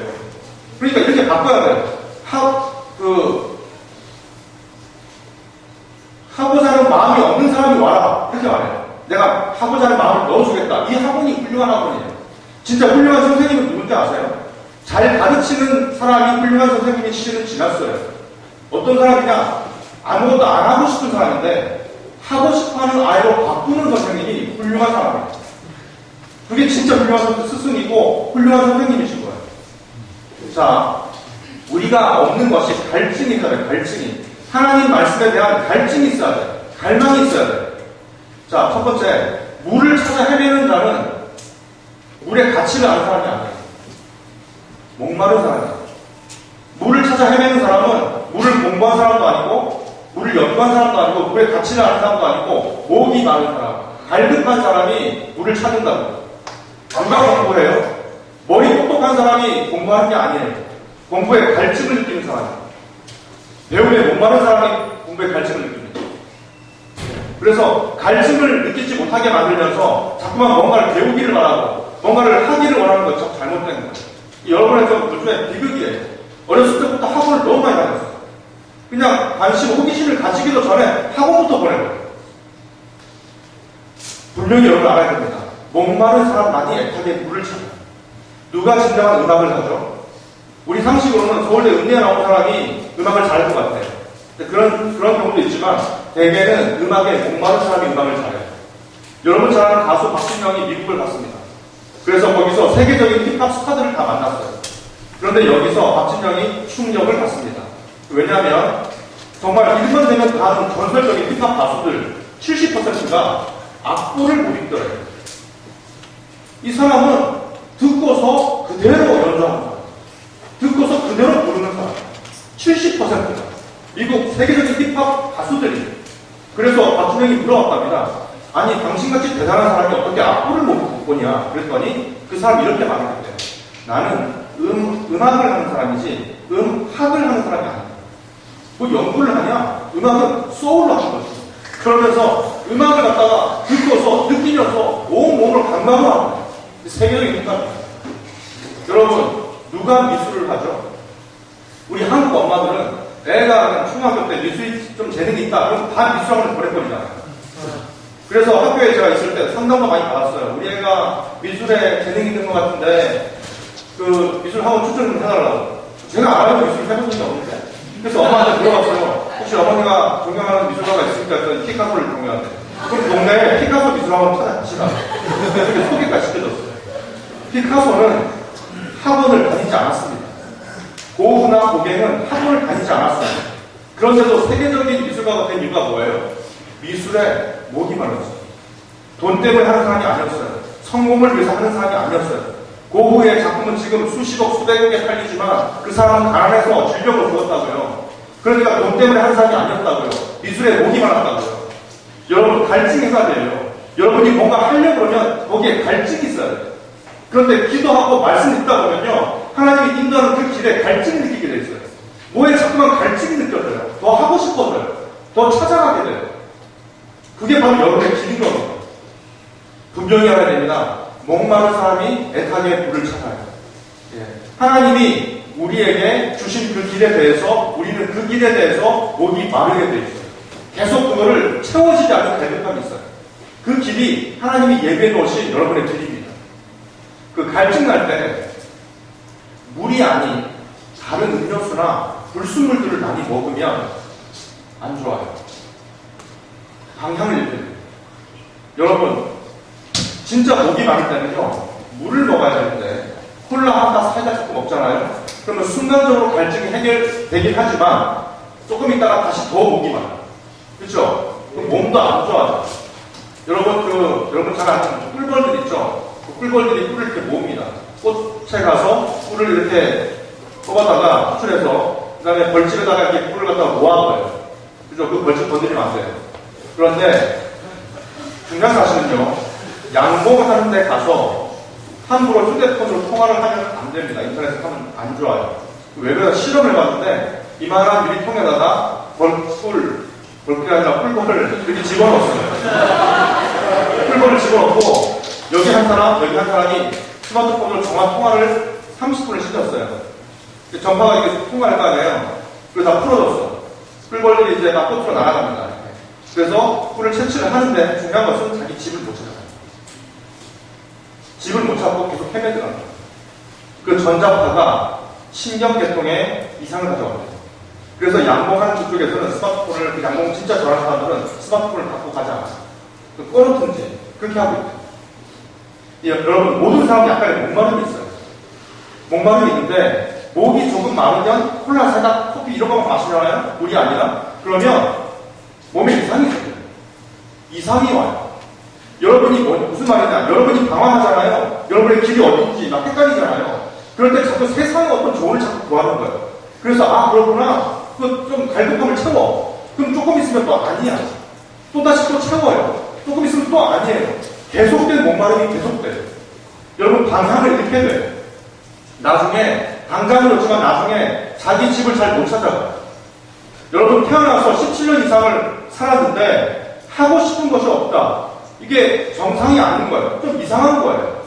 그러니까 이렇게 바꿔야 돼요. 하고자 하는 마음이 없는 사람이 와라. 이렇게 말해요. 내가 하고자 하는 마음을 넣어주겠다. 이 학원이 훌륭한 학원이에요. 진짜 훌륭한 선생님은 누군지 아세요? 잘 가르치는 사람이 훌륭한 선생님이 시절은 지났어요. 어떤 사람이냐? 아무것도 안 하고 싶은 사람인데 하고 싶어하는 아이로 바꾸는 선생님이 훌륭한 사람이에요. 그게 진짜 훌륭한 스승이고 훌륭한 선생님이신 거예요. 자, 우리가 없는 것이 갈증이잖아요. 갈증이. 하나님 말씀에 대한 갈증이 있어야 돼요. 갈망이 있어야 돼요. 자, 첫 번째, 물을 찾아 헤매는 자는 물의 가치를 아는 사람이 아니에요. 목마른 사람이에요. 물을 찾아 헤매는 사람은 물을 공부한 사람도 아니고 물을 연구한 사람도 아니고 물의 가치를 아는 사람도 아니고 목이 마른 사람. 갈급한 사람이 물을 찾는다고. 누가 공부해요? 머리 똑똑한 사람이 공부하는 게 아니에요. 공부에 갈증을 느끼는 사람이에요. 배움에 목마른 사람이 공부에 갈증을 느낍니다. 그래서 갈증을 느끼지 못하게 만들면서 자꾸만 뭔가를 배우기를 바라고 뭔가를 하기를 원하는 것 참 잘못된 거예요. 여러분의 좀 요즘에 비극이에요. 어렸을 때부터 학원을 너무 많이 다녔어요. 그냥 관심, 호기심을 가지기도 전에 학원부터 보내고요. 분명히 여러분 알아야 됩니다. 목마른 사람만이 애타게 물을 찾아요. 누가 진정한 음악을 하죠? 우리 상식으로는 서울대 음대에 나온 사람이 음악을 잘할 것 같아요. 그런 경우도 있지만 대개는 음악에 목마른 사람이 음악을 잘해요. 여러분 잘 아는 가수 박진영이 미국을 갔습니다. 그래서 거기서 세계적인 힙합 스타들을 다 만났어요. 그런데 여기서 박진영이 충격을 받습니다. 왜냐하면 정말 이름만 되면 다 아는 전설적인 힙합 가수들 70%가 악보를 못 읽더래요. 이 사람은 듣고서 그대로 연주하는 사람, 듣고서 그대로 부르는 사람 70%가 미국 세계적인 힙합 가수들이. 그래서 박진영이 물어봤답니다. 아니 당신같이 대단한 사람이 어떻게 악보를 못 보냐 그랬더니 그 사람이 이렇게 말했대요. 나는 음악을 하는 사람이지 음악을 하는 사람이 아니야. 뭐 연구를 하냐? 음악은 소울로 하는 거지. 그러면서 음악을 갖다가 듣고서 느끼면서 온 몸을 감각을 하는 거예요. 세계적인 인간입니다. 여러분 누가 미술을 하죠? 우리 한국 엄마들은 애가 초등학교 때 미술이 좀 재능이 있다 그럼 다 미술학원을 보내버리잖아요. 그래서 학교에 제가 있을 때 상담도 많이 받았어요. 우리 애가 미술에 재능이 있는 것 같은데 그 미술학원 추천 좀 해달라고. 제가 알아요. 미술 해본 적이 없는데. 그래서 엄마한테 물어봤어요. 혹시 어머니가 존경하는 미술가가 있습니까? 했더니 피카소를 존경한대. 그럼 동네에 피카소 미술학원 찾아가시라. 그렇게 소개가 시켜줬어요. 피카소는 학원을 다니지 않았습니다. 고흐나 고갱은 학원을 다니지 않았어요. 그런데도 세계적인 미술가가 된 이유가 뭐예요? 미술에 목이 말랐어요. 돈 때문에 하는 사람이 아니었어요. 성공을 위해서 하는 사람이 아니었어요. 고흐의 작품은 지금 수십억, 수백억 개 팔리지만 그 사람은 가난해서 질병을 주었다고요. 그러니까 돈 때문에 하는 사람이 아니었다고요. 미술에 목이 말랐다고요. 여러분 갈증이 있어야 돼요. 여러분이 뭔가 하려고 그러면 거기에 갈증이 있어야 돼요. 그런데 기도하고 말씀 듣다 보면요. 하나님이 인도하는 그 길에 갈증이 느끼게 돼 있어요. 뭐에 자꾸만 갈증이 느껴져요. 더 하고 싶어져요. 더 찾아가게 돼요. 그게 바로 여러분의 길인 겁니다. 분명히 알아야 됩니다. 목마른 사람이 애타게 물을 찾아요. 예. 하나님이 우리에게 주신 그 길에 대해서 우리는 그 길에 대해서 목이 마르게 돼 있어요. 계속 그거를 채워지지 않는 갈급함이 있어요. 그 길이 하나님이 예배해 놓으신 여러분의 길입니다. 그 갈증 날 때 물이 아닌 다른 음료수나 불순물들을 많이 먹으면 안 좋아요. 방향을 잃게 돼요. 여러분 진짜 목이 마를 때는요 물을 먹어야 되는데 콜라 하나 사이다 자꾸 먹잖아요. 그러면 순간적으로 갈증이 해결되긴 하지만 조금 있다가 다시 더 목이 말아요. 그렇죠? 몸도 안 좋아져. 여러분 잘 아는 꿀벌들 있죠? 그 꿀벌들이 꿀을 이렇게 모읍니다. 꽃에 가서 꿀을 이렇게 뽑아다가 추출해서 그 다음에 벌집에다가 이렇게 꿀을 갖다가 모아버려요. 그죠? 그 벌집 건드리면 안 돼요. 그런데 중요한 사실은요. 양봉하는 데 가서 함부로 휴대폰으로 통화를 하면 안 됩니다. 인터넷에 하면 안 좋아요. 왜 그래서 실험을 해봤는데 이만한 유리통에다가 벌꿀이 아니라 꿀벌을 이렇게 집어넣었어요. 꿀벌을 집어넣고 여기 한 사람이 스마트폰으로 전화 통화를 30분을 시켰어요. 전파가 이렇게 통화할 거 아니에요. 그래서 다 풀어줬어. 꿀벌들이 이제 막 꽃으로 날아갑니다. 그래서 꿀을 채취를 하는데 중요한 것은 자기 집을 못 찾아요. 집을 못 찾고 계속 헤매더라고요. 그 전자파가 신경계통에 이상을 가져갑니다. 그래서 양봉하는 그쪽에서는 스마트폰을, 그 양봉 진짜 좋아하는 사람들은 스마트폰을 갖고 가지 않아요. 꺼놓든지 그렇게 하고 있대요. 여러분 모든 사람이 약간의 목마름이 있어요. 목마름이 있는데 목이 조금 마르면 콜라, 사이다, 커피 이런 거만 마시잖아요. 물이 아니라. 그러면 몸에 이상이 생겨요. 이상이 와요. 여러분이 무슨 말이냐? 여러분이 방황하잖아요. 여러분의 길이 어딘지 막 헷갈리잖아요. 그럴 때 자꾸 세상의 어떤 조언을 자꾸 구하는 거예요. 그래서 그렇구나. 좀 갈급함을 채워. 그럼 조금 있으면 또 아니야. 또 다시 또 채워요. 조금 있으면 또 아니에요. 계속된 목마름이 계속돼요. 여러분 방향을 잃게 돼요. 나중에 당장은 그렇지만 나중에 자기 집을 잘 못 찾아가요. 여러분 태어나서 17년 이상을 살았는데 하고 싶은 것이 없다. 이게 정상이 아닌 거예요. 좀 이상한 거예요.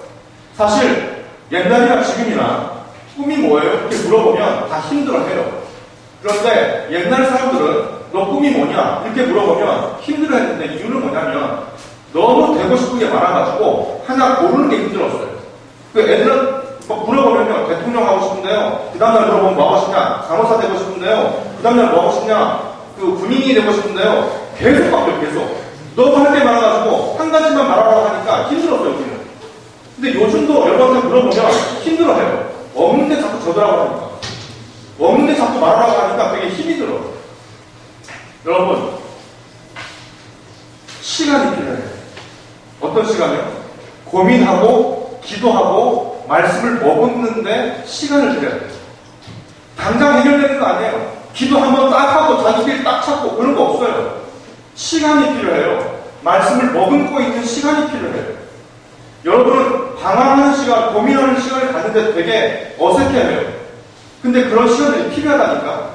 사실 옛날이나 지금이나 꿈이 뭐예요? 이렇게 물어보면 다 힘들어해요. 그런데 옛날 사람들은 너 꿈이 뭐냐? 이렇게 물어보면 힘들어했는데 이유는 뭐냐면 너무 되고 싶은 게 많아가지고 하나 고르는 게 힘들었어요. 그 애들은 물어보면요. 대통령 하고 싶은데요. 그 다음날 물어보면 뭐 하고 싶냐? 간호사 되고 싶은데요. 그 다음날 뭐 하고 싶냐? 그 군인이 되고 싶은데요. 계속 바뀌어요. 계속. 너무 할 게 많아가지고 한 가지만 말하라고 하니까 힘들었어요. 우리는. 근데 요즘도 여러분한테 물어보면 힘들어해요. 없는데 자꾸 저더라고 하니까. 없는데 자꾸 말하라고 하니까 되게 힘이 들어요. 여러분 시간이 필요해요. 어떤 시간이요? 고민하고 기도하고 말씀을 머금는데 시간을 들여야 돼요. 당장 해결되는 거 아니에요. 기도 한번 딱 하고 자기끼리 딱 찾고 그런 거 없어요. 시간이 필요해요. 말씀을 머금고 있는 시간이 필요해요. 여러분은 방황하는 시간, 고민하는 시간을 갖는데 되게 어색해해요. 근데 그런 시간들이 필요하다니까.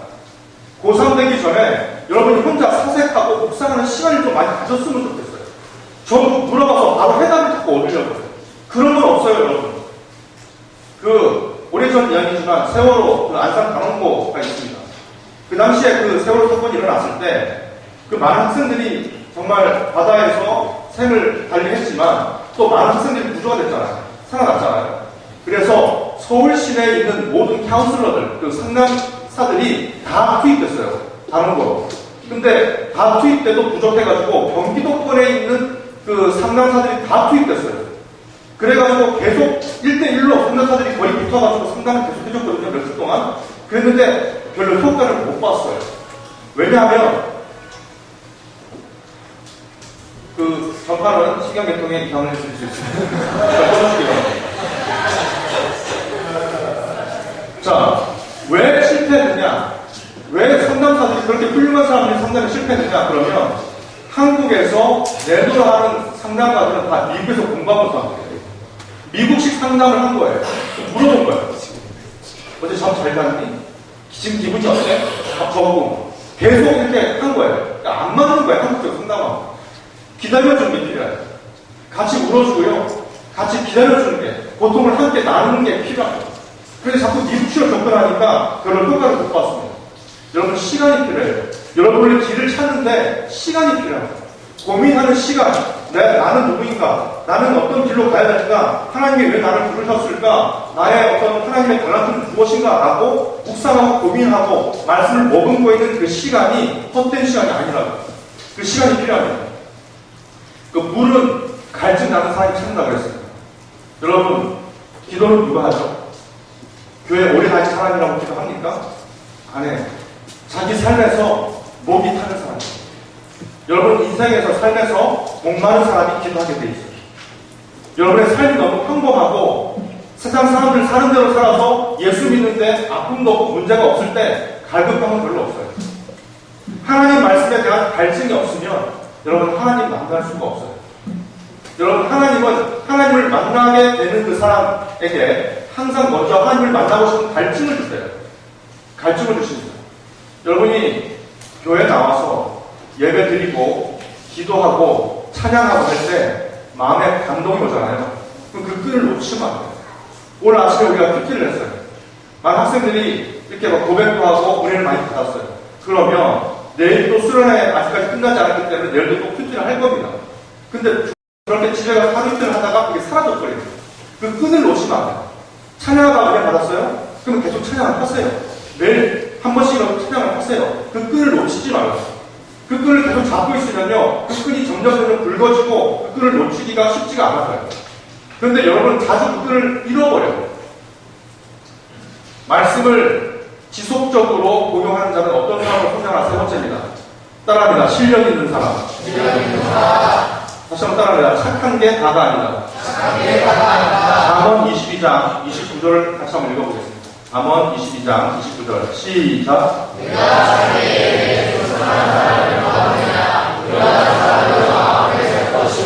고3 되기 전에 여러분이 혼자 사색하고 묵상하는 시간을 좀 많이 가졌으면 좋겠어요. 저도 물어봐서 바로 해답을 자꾸 얻으려고요. 그런 건 없어요, 여러분. 오래전 이야기지만 세월호 안산 강원고가 있습니다. 그 당시에 그 세월호 사건이 일어났을 때 그 많은 학생들이 정말 바다에서 생을 달리했지만 또 많은 학생들이 구조가 됐잖아요. 살아났잖아요. 그래서 서울 시내에 있는 모든 카운슬러들, 그 상담사들이 다 투입됐어요. 강원고로. 근데 다 투입돼도 부족해가지고 경기도권에 있는 그 상담사들이 다 투입됐어요. 그래가지고 계속 1대1로 상담사들이 거의 붙어가지고 상담을 계속 해줬거든요. 몇 주 동안. 그랬는데 별로 효과를 못 봤어요. 왜냐하면 그 전파는 식양계통에 경험을 해줄 수 있습니다. 자, 왜 실패했느냐? 왜 상담사들이 그렇게 훌륭한 사람들이 상담에 실패했느냐? 그러면 한국에서 내도하는 상담가들은 다 미국에서 공부한 사람들이에요. 미국식 상담을 한 거예요. 물어본 거예요. 어제 잠 잘 잤니? 지금 기분이 어때? 적응. 계속 이렇게 한 거예요. 그러니까 안 맞는 거예요. 한국적 상담하고. 기다려주는 게 필요해요. 같이 울어주고요. 같이 기다려주는 게, 고통을 함께 나누는 게 필요합니다. 그래서 자꾸 미국식으로 접근하니까 별로 효과를 못 봤습니다. 여러분 시간이 필요해요. 여러분의 길을 찾는데 시간이 필요합니다. 고민하는 시간, 나는 누구인가? 나는 어떤 길로 가야 될까? 하나님이 왜 나를 부르셨을까? 나의 어떤 하나님의 달란트는 무엇인가? 라고 묵상하고 고민하고 말씀을 머금고 있는 그 시간이 헛된 시간이 아니라고. 그 시간이 필요합니다. 그 물은 갈증 나는 사람이 찾는다고 그랬습니다. 여러분, 기도는 누가 하죠? 교회 오래 다닌 사람이라고 기도합니까? 안 해요. 자기 삶에서 목이 타는 사람이에요. 여러분 인생에서 삶에서 목마른 사람이 기도하게 돼 있어요. 여러분의 삶이 너무 평범하고 세상 사람들 사는 대로 살아서 예수 믿는데 아픔도 없고 문제가 없을 때 갈급함은 별로 없어요. 하나님 말씀에 대한 갈증이 없으면 여러분 하나님 만날 수가 없어요. 여러분 하나님은 하나님을 만나게 되는 그 사람에게 항상 먼저 하나님을 만나고 싶은 갈증을 주세요. 갈증을 주십니다. 여러분이 교회 나와서 예배 드리고 기도하고 찬양하고 할 때 마음에 감동이 오잖아요. 그럼 그 끈을 놓치면 안 돼요. 오늘 아침에 우리가 큐티를 했어요. 많은 학생들이 이렇게 막 고백도 하고 은혜를 많이 받았어요. 그러면 내일 또 수련회 아직까지 끝나지 않았기 때문에 내일도 또 큐티를 할 겁니다. 근데 그렇게 집에 가서 하루 이틀 하다가 그게 사라져버려요. 그 끈을 놓치면 안 돼요. 찬양하다 은혜 받았어요? 그러면 계속 찬양을 하세요. 매일 한 번씩이라도 찬양을 하세요. 그 끈을 놓치지 말아요. 그 끈을 계속 잡고 있으면요, 그 끈이 점점 굵어지고 그 끈을 놓치기가 쉽지가 않아서요. 그런데 여러분 자주 그 끈을 잃어버려요. 말씀을 지속적으로 복용하는 자는 어떤 사람을 성장할 세 번째입니다. 따라합니다. 실력 있는 사람. 다시 한번 따라합니다. 착한 게 다가 아니다. 잠언 22장 29절 같이 한번 읽어보겠습니다. 잠언 22장 29절 시작. 내가 자기에게 조선한 사람을 마음이냐 그러한 사람을 마음에 살 것이요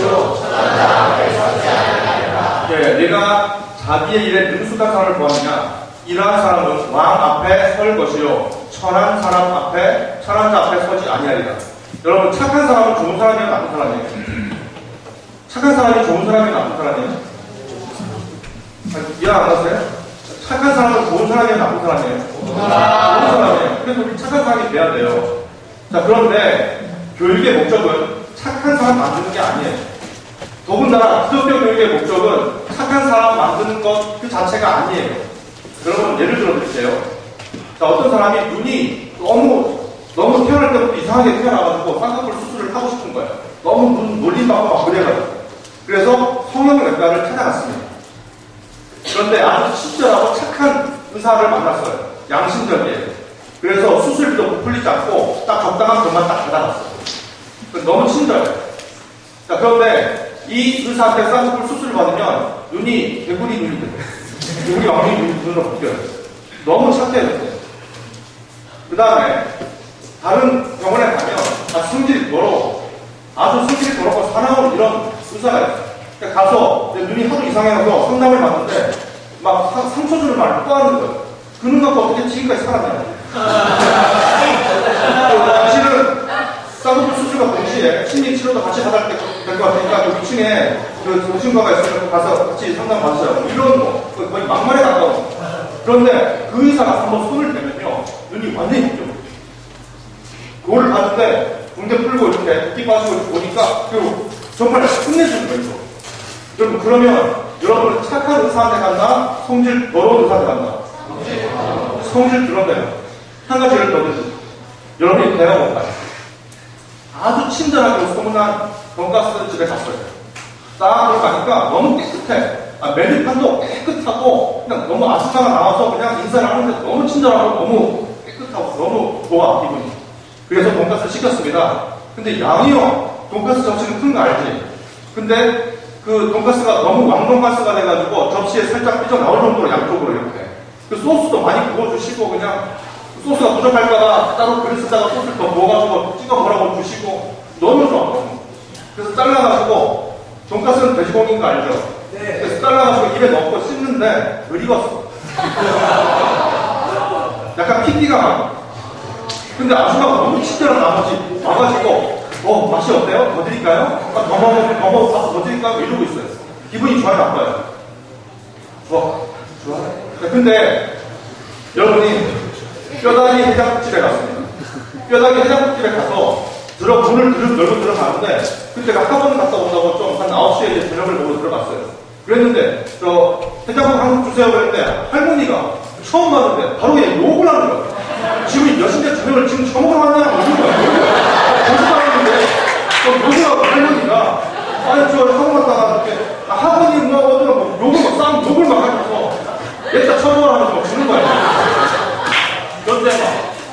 예, 내가 자기의 일에 능숙한 사람을 구하느냐? 이러한 사람은 왕 앞에 설 것이요 천한 사람 앞에 천한 자 앞에 서지 아니하리라. 여러분, 착한 사람은 좋은 사람이야, 나쁜 사람이에요? 착한 사람이 좋은 사람이야, 나쁜 사람이에요? 이해 안 하세요? 착한 사람은 좋은 사람이야, 나쁜 사람이에요? 좋은 사람이에요. 그래서 우리 착한 사람이 돼야 돼요. 자, 그런데 교육의 목적은 착한 사람 만드는 게 아니에요. 더군다나 기독교 교육의 목적은 착한 사람 만드는 것 그 자체가 아니에요. 여러분, 예를 들어 드릴게요. 자, 어떤 사람이 눈이 너무 태어날 때부터 이상하게 태어나가지고 쌍꺼풀 수술을 하고 싶은 거예요. 너무 눈 놀림받고 막 그래가지고. 그래서 성형외과를 찾아갔습니다. 그런데 아주 친절하고 착한 의사를 만났어요. 양심적이에요. 그래서 수술비도 부풀리지 않고 딱 적당한 돈만 딱 받아갔어요. 너무 친절해요. 자, 그런데 이 의사한테 쌍꺼풀 수술을 받으면 눈이 개구리 눈이 돼요. 개구리 왕눈이 눈으로 바뀌어요. 너무 착해요. 그 다음에 다른 병원에 가면 성질이 더러워. 아주 성질이 더럽고 사나운 이런 의사가 있어요. 그러니까 가서 눈이 하도 이상해서 상담을 받는데 막 상처 주는 말을 또 하는 거예요. 그 눈 갖고 어떻게 지금까지 살았냐. 당신은 쌍꺼풀 수술과 동시에 심리치료도 같이 받을 될 것 같으니까 그 2층에 그 정신과가 있으면 가서 같이 상담 받으세요. 이런 거 거의 막말에 가까워. 그런데 그 의사가 한번 손을 대면요 눈이 완전히 바뀌어요. 그걸 봤는데 붕대 풀고 이렇게 붓기 빠지고 보니까 그리고 정말 끝내주는 거예요. 여러분, 그러면 여러분은 착한 의사한테 갔나? 성질 더러운 의사한테 갔나? 성질 드러내요. 한 가지 예를 들어주세요. 여러분이 대학 온 거예요. 아주 친절하게 소문난 돈가스 집에 갔어요. 딱 들어가니까 너무 깨끗해. 메뉴판도 깨끗하고 그냥 너무 아줌마가 나와서 그냥 인사를 하는데 너무 친절하고 너무 깨끗하고 너무 좋아, 기분이. 그래서 돈가스를 시켰습니다. 근데 양이요. 돈가스 접시는 큰 거 알지? 근데 그 돈가스가 너무 왕돈가스가 돼가지고 접시에 살짝 삐져나올 정도로 양쪽으로 이렇게. 그 소스도 많이 부어주시고 그냥 소스가 부족할까봐 따로 그릇 쓰다가 소스를 더 부어가지고 찍어 먹으라고 주시고 너무 좋아. 그래서 잘라가지고 돈가스는 돼지고기인 거 알죠? 네. 그래서 잘라가지고 입에 넣고 씹는데 덜 익었어. 약간 피기가 나. 근데 아줌마가 너무 친절한 나머지 와가지고 맛이 어때요? 더 드릴까요? 더 드릴까요? 이러고 있어요. 기분이 좋아요, 나빠요? 좋아. 근데 여러분이 뼈다귀 해장국집에 갔습니다. 뼈다귀 해장국집에 가서 문을 열고 들어가는데 그때가 학원 갔다 온다고 좀 한 9시에 이제 저녁을 먹으러 들어갔어요. 그랬는데 해장국 한국 주세요 그랬는데 할머니가 처음 봤는데 바로 그냥 욕을 하는 거예요. 지금 몇인데 저녁을 지금 처먹으러 왔냐고 그러는 거예요. 거짓말하는데 욕을 하고 할머니가 아니 저 학원 갔다가 이렇게 학원이 뭐 욕을 막 싸움 욕을 막 하면서 얘다 처먹으러 하면서 막 주는 거예요. 그런데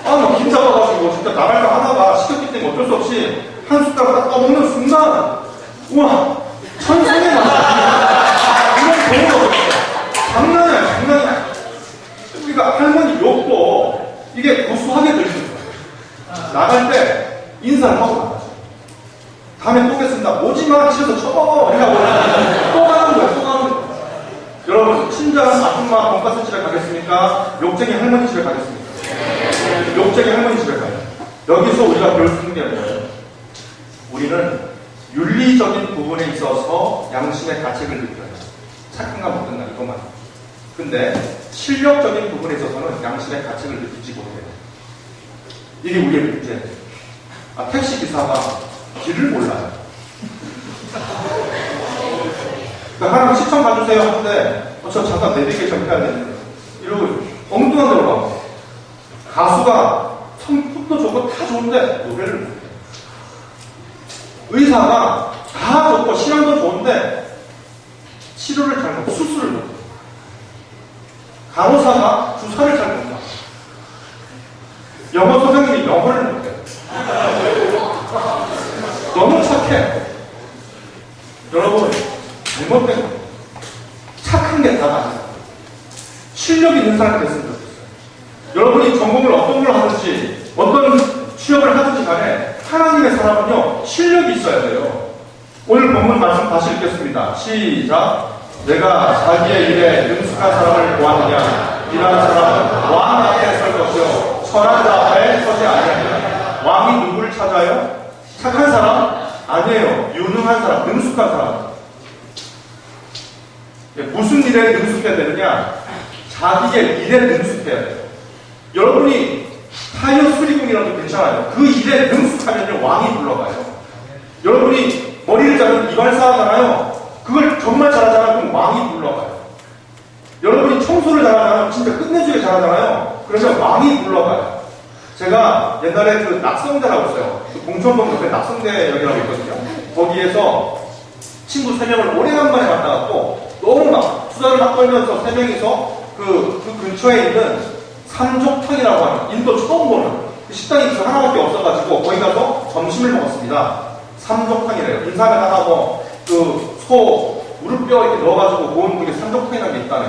막 김 잡아가지고 진짜 나갈까 하다가 시켰기 때문에 어쩔 수 없이 한 숟가락 딱 떠먹는 순간 우와 천상의 맛이야. 이런 경우가 없어요. 장난이야. 그러니까 할머니 욕도 이게 고소하게 들리는 거예요. 나갈 때 인사를 하고 나가죠. 다음에 또 오겠습니다. 오지마 치셔서 쳐먹어. 이라고 또 가는 거예요. 여러분, 친절한 아줌마 돈가스 집에 가겠습니까? 욕쟁이 할머니 집에 가겠습니까? 욕쟁이 할머니 집에 가요. 여기서 우리가 배울 수 있는 게 뭐예요? 우리는 윤리적인 부분에 있어서 양심의 가책을 느껴요. 착한가 못한가 이것만. 근데 실력적인 부분에 있어서는 양심의 가책을 느끼지 못해요. 이게 우리의 문제예요. 택시 기사가 길을 몰라요. 그러니까 하나님 시청 가주세요 하는데 저 잠깐 내비게이션 해야 되는데 이러고 엉뚱한 데로 가고 가수가 성품도 좋고 다 좋은데 노래를 못해. 의사가 다 좋고 신앙도 좋은데 치료를 잘 못해. 수술을 못해. 간호사가 주사를 잘 못해. 영어 선생님이 영어를 못해. 너무 착해. 여러분 잘못된 거. 착한 게 다가 아니야. 실력 있는 사람이 됐으면 좋겠어요. 여러분이 전공을 어떤 걸 하든지 어떤 취업을 하든지 간에 하나님의 사람은요 실력이 있어야 돼요. 오늘 본문 말씀 다시 읽겠습니다. 시작. 내가 자기의 일에 능숙한 사람을 보았느냐? 이러한 사람은 왕 앞에 설 것이요 선한 자 앞에 서지 아니하리라. 왕이 누구를 찾아요? 착한 사람? 아니에요. 유능한 사람, 능숙한 사람. 무슨 일에 능숙해야 되느냐? 자기의 일에 능숙해야 돼요. 여러분이 타이어 수리공이라도 괜찮아요. 그 일에 능숙하면 왕이 불러가요. 여러분이 머리를 자르는 이발사 하잖아요. 그걸 정말 잘하잖아요. 그럼 왕이 불러가요. 여러분이 청소를 잘하잖아요. 진짜 끝내주게 잘하잖아요. 그러면 왕이 불러가요. 제가 옛날에 그 낙성대라고 있어요. 그 봉천동 옆에 낙성대역이라고 있거든요. 거기에서 친구 3명을 오래간만에 만나갖고 너무 막 수다를 막 떨면서 3명이서 그 근처에 있는 삼족탕이라고 하는 인도 처음 보는 그 식당이 그 하나밖에 없어가지고 거기 가서 점심을 먹었습니다. 삼족탕이래요. 인삼에다가 뭐 그 소 무릎뼈 이렇게 넣어가지고 모은 그게 삼족탕이라는 게 있다네.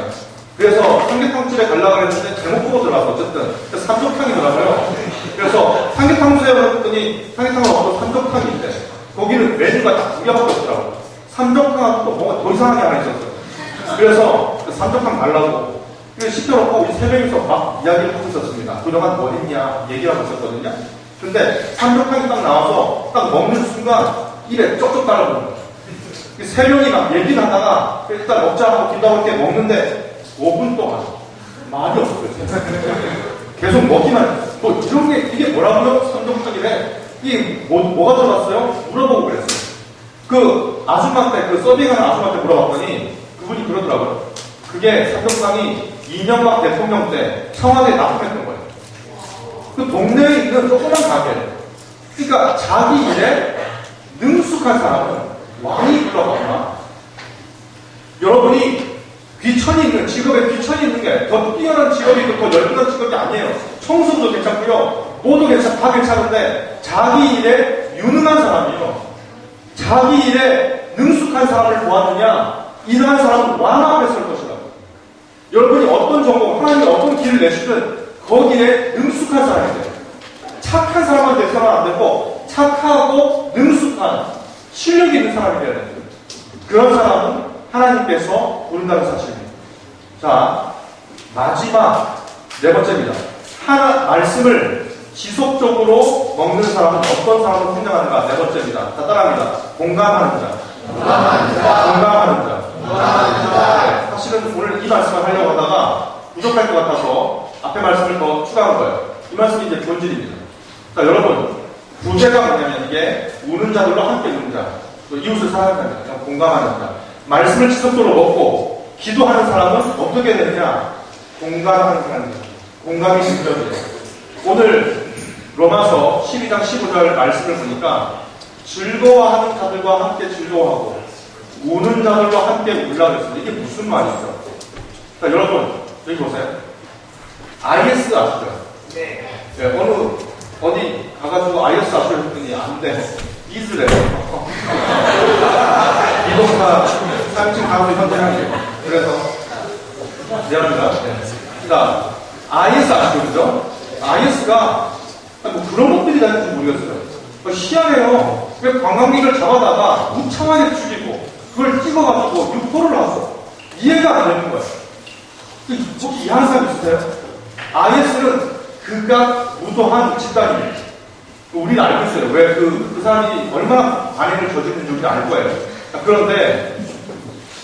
그래서 삼계탕집에 가려고 했는데 잘못 보고 들어가서 어쨌든 삼족탕이더라고요. 그래서 삼계탕 주세요 했더니 삼계탕은 없고 삼족탕이 있대. 거기는 메뉴가 딱 2개밖에 없더라고요. 삼족탕하고 또 뭔가 더 이상하게 하나 있었어요. 그래서 그 삼족탕 달라고 시켜놓고 우리 3명이서 막 이야기를 하고 있었습니다. 그동안 뭐 했냐 얘기를 하고 있었거든요. 근데 삼족탕이 딱 나와서 딱 먹는 순간 입에 쩍쩍 달라붙는 거예요. 3명이 막 얘기를 하다가 일단 먹자 하고 기다고 이렇게 먹는데 5분 동안 말이 없어요. 계속 먹기만 해요. 뭐 이런 게 이게 뭐라고요? 삼족탕이래. 이게 뭐가 들어갔어요? 물어보고 그랬어요. 그 아줌마한테 그 서빙하는 아줌마한테 물어봤더니 그분이 그러더라고요. 그게 삼족탕이 이명박 대통령 때 청와대에 납품했던 거예요. 그 동네에 있는 조그만 가게. 그러니까 자기 일에 능숙한 사람은 왕이 불러가구나. 여러분이 귀천이 있는 직업에 귀천이 있는 게 더 뛰어난 직업이 있고 더 열등한 직업이 아니에요. 청소도 괜찮고요. 뭐도 다 괜찮은데 자기 일에 유능한 사람이요. 자기 일에 능숙한 사람을 보았느냐? 이러한 사람은 왕 앞에 설 것이라고. 여러분이 어떤 전공, 하나님이 어떤 길을 내시든 거기에 능숙한 사람이 돼요. 착한 사람만 돼서는 안 되고 착하고 능숙한 실력 있는 사람이 되어야 됩니다. 그런 사람은 하나님께서 부른다는 사실입니다. 자, 마지막 4번째입니다. 말씀을 지속적으로 먹는 사람은 어떤 사람을 분명하는가? 4번째입니다. 다 따라합니다. 공감하는 자. 공감하는 자. 네, 사실은 오늘 이 말씀을 하려고 하다가 부족할 것 같아서 앞에 말씀을 더 추가한 거예요. 이 말씀이 이제 본질입니다. 자, 여러분, 부제가 뭐냐면 이게 우는 자들로 함께 우는 자, 또 이웃을 사랑하는 자, 공감하는 자. 말씀을 지속적으로 먹고 기도하는 사람은 어떻게 되느냐? 공감하는 사람입니다. 공감이 중요해요. 오늘 로마서 12장 15절 말씀을 보니까 즐거워하는 자들과 함께 즐거워하고 우는 자들과 함께 울라 그랬습니다. 이게 무슨 말이죠? 자, 여러분 여기 보세요. IS 아시죠? 네. 어디 가가지고 IS 아시죠? 했더니 안 돼. 이스래요. 이동사 사칭 가서 현재하게. 그래서 미안합니다. 네. 그러니까 IS 아시죠? 그죠? IS가 뭐 그런 것들이 다는지 모르겠어요. 희한해요. 왜 관광객을 잡아다가 무참하게 죽이고 그걸 찍어가지고 유포를 하고 이해가 안 되는 거예요. 혹시 이해하는 사람 있으세요? IS는 극악 무도한 집단입니다. 우리는 알고 있어요. 왜 그 사람이 얼마나 만행을 저지르는지 우리는 알 거예요. 그런데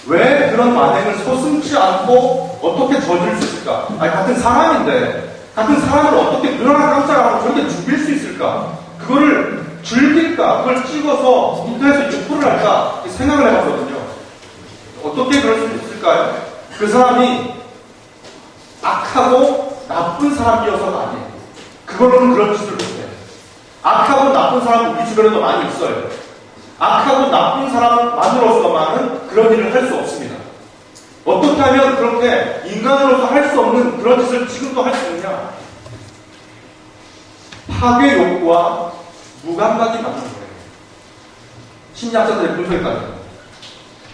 왜 그런 만행을 서슴지 않고 어떻게 저지를 수 있을까? 같은 사람인데 같은 사람을 어떻게 눈 하나 깜짝하고 저렇게 죽일 수 있을까? 그거를 즐길까? 그걸 찍어서 인터넷에 유포를 할까? 생각을 해봤거든요. 어떻게 그럴 수 있을까요? 그 사람이 악하고 나쁜 사람이어서가 아니에요. 그걸로는 그런 짓을 못해요. 악하고 나쁜 사람은 우리 주변에도 많이 있어요. 악하고 나쁜 사람만으로서만은 그런 일을 할 수 없습니다. 어떻게 하면 그렇게 인간으로서 할 수 없는 그런 짓을 지금도 할 수 있느냐? 파괴 욕구와 무감각이 맞는 거예요. 심리학자들의 분석에 따르면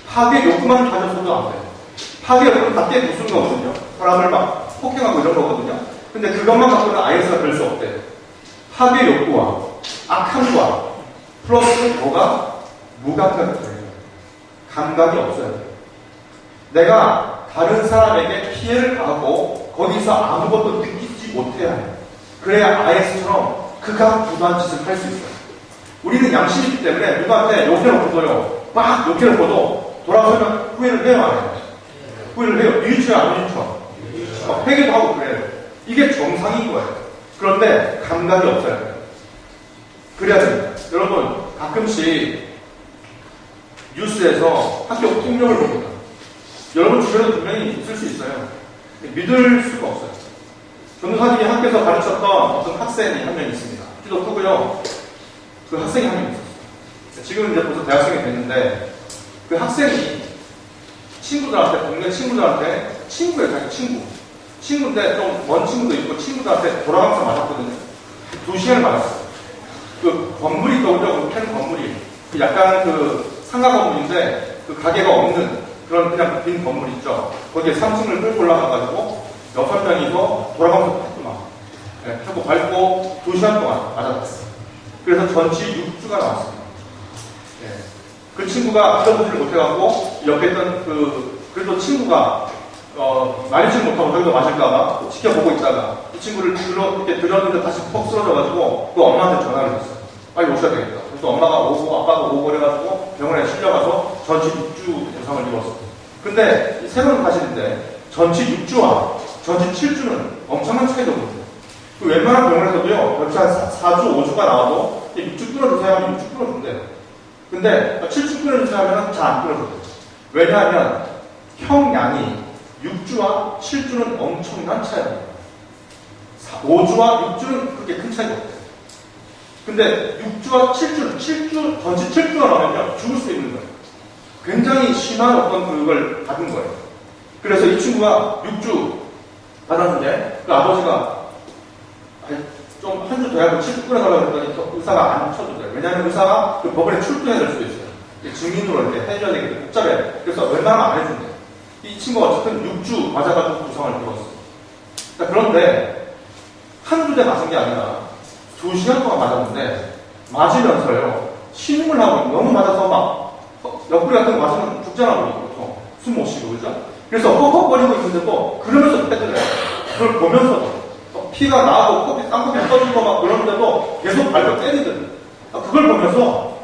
파괴 욕구만 가져서도 안 돼요. 파괴 욕구는 밖에 무슨 거거든요. 사람을 막 폭행하고 이런 거거든요. 근데 그것만 갖고는 IS가 될 수 없대요. 파괴 욕구와 악함과 플러스 뭐가 무감각이 돼요. 감각이 없어요. 내가 다른 사람에게 피해를 가하고 거기서 아무것도 느끼지 못해야 해요. 그래야 IS처럼 극악부도한 짓을 할 수 있어요. 우리는 양심이 있기 때문에 누구한테 욕해놓고도요, 막 욕해놓고도 돌아서면 후회를 해요, 안 해요? 후회를 해요. 뉘우쳐요, 안 뉘우쳐? 회개도 하고 그래요. 이게 정상인 거예요. 그런데 감각이 없어요. 그래야 됩니다. 여러분, 가끔씩 뉴스에서 학교 폭력을 봅니다. 여러분 주변에도 분명히 있을 수 있어요. 믿을 수가 없어요. 전도사님이 학교에서 가르쳤던 어떤 학생이 한 명 있습니다. 키도 크고요. 그 학생이 한 명 있었어요. 지금 이제 벌써 대학생이 됐는데 그 학생이 친구들한테, 동네 친구들한테, 친구예요, 자기 친구. 친구인데 좀 먼 친구도 있고 친구들한테 돌아가면서 맞았거든요. 2시간을 맞았어요. 그 건물이 있거든요. 그 큰 건물이. 약간 그 상가 건물인데 그 가게가 없는 그런 그냥 빈 건물 있죠. 거기에 3층을 끌고 올라가가지고 6명이서 돌아가면서 탔구만. 네, 타고 밟고 2시간 동안 맞았어요. 그래서 전치 6주가 나왔습니다. 네. 그 친구가 들어보지를 못해갖고 옆에 있던 그래도 친구가 많이 치지 못하고 저기도 마실까봐 지켜보고 있다가 이 친구를 이렇게 들었는데 다시 퍽 쓰러져가지고 그 엄마한테 전화를 했어요. 빨리 오셔야 되겠다. 그래서 엄마가 오고 아빠가 오고 그래가지고 병원에 실려가서 전치 6주 대상을 입었어요. 근데 새로운 사실인데 전치 6주와 전치 7주는 엄청난 차이거든요. 그 웬만한 병원에서도요, 전치 한 4주, 5주가 나와도 6주 끊어주세요 하면 6주 끊어준대요. 근데 7주 끊어주세요 하면 잘 안 끊어줘요. 왜냐하면 형량이 6주와 7주는 엄청난 차이입니다. 5주와 6주는 그렇게 큰 차이가 없어요. 근데 6주와 7주는, 전치 7주가 나오면요, 죽을 수 있는 거예요. 굉장히 심한 어떤 그걸 받은 거예요. 그래서 이 친구가 6주 받았는데, 그 아버지가 좀 한 주 더 해야 7주 끊어달라고 했더니 의사가 안 쳐준대요. 왜냐하면 의사가 그 법원에 출두해야 될 수도 있어요. 증인으로 이렇게 해줘야 되기 때문에 복잡해. 그래서 웬만하면 안 해준대요. 이 친구가 어쨌든 6주 맞아가지고 부상을 입었어요. 그런데 한두 대 맞은 게 아니라 2시간 동안 맞았는데 맞으면서요, 신음을 하고 너무 맞아서 막 옆구리 같은 거 맞으면 죽잖아, 우리 보통. 숨 못 쉬고, 그죠? 그래서 헉헉거리고 있는데도 그러면서 뺏더래요. 그걸 보면서도 피가 나고 코피, 쌍코피 터지고 막 그러는데도 계속 발로 때리더래요. 그걸 보면서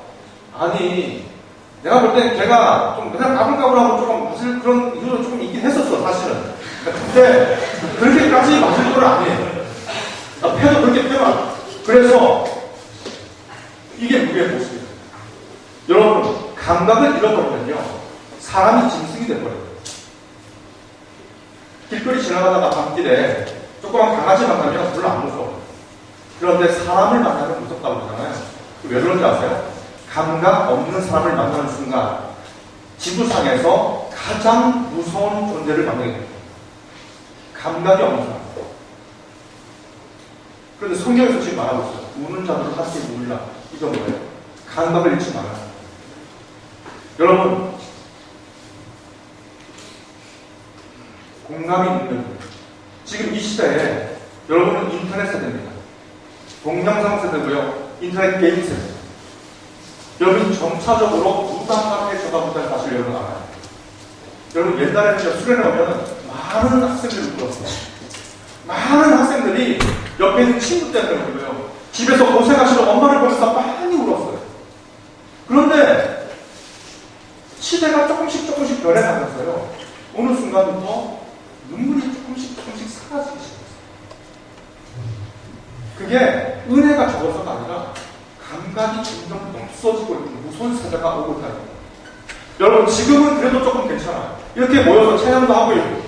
아니, 내가 볼 땐 걔가 좀 그냥 까불까불하고 조금 맞을 그런 이유도 조금 있긴 했었어, 사실은. 근데 그렇게까지 맞을 건 아니에요. 패도 그렇게 패만. 그래서 이게 무게의 모습이에요. 여러분, 감각을 잃어버리면요, 사람이 짐승이 돼버려요. 길거리 지나가다가 밤길에 조그만 강아지 만나면 별로 안 무서워요. 그런데 사람을 만나면 무섭다고 그러잖아요. 왜 그런지 아세요? 감각 없는 사람을 만나는 순간 지구상에서 가장 무서운 존재를 만나게 됩니다. 감각이 없는 사람. 그런데 성경에서 지금 말하고 있어요. 우는 자들은 함께 울라. 이건 뭐예요? 감각을 잃지 말아요. 여러분, 공감이 있는 거예요. 지금 이 시대에 여러분은 인터넷 세대입니다. 동영상 세대고요. 인터넷 게임 세대. 여러분 점차적으로 무당각해져가보다는 사실 여러분 알아요. 여러분 옛날에는 수련회 오면 많은 학생들을 불렀어요. 많은 학생들이 옆에 있는 친구 때문에 울어요. 집에서 고생하시는 엄마를 보면서 많이 울었어요. 그런데 시대가 조금씩 변해가면서요, 어느 순간부터 눈물이 조금씩 사라지기 시작했어요. 그게 은혜가 적어서가 아니라 감각이 점점 없어지고 있는 무서운 세대가 오고 있다는 거예요. 여러분, 지금은 그래도 조금 괜찮아요. 이렇게 모여서 찬양도 하고 있고,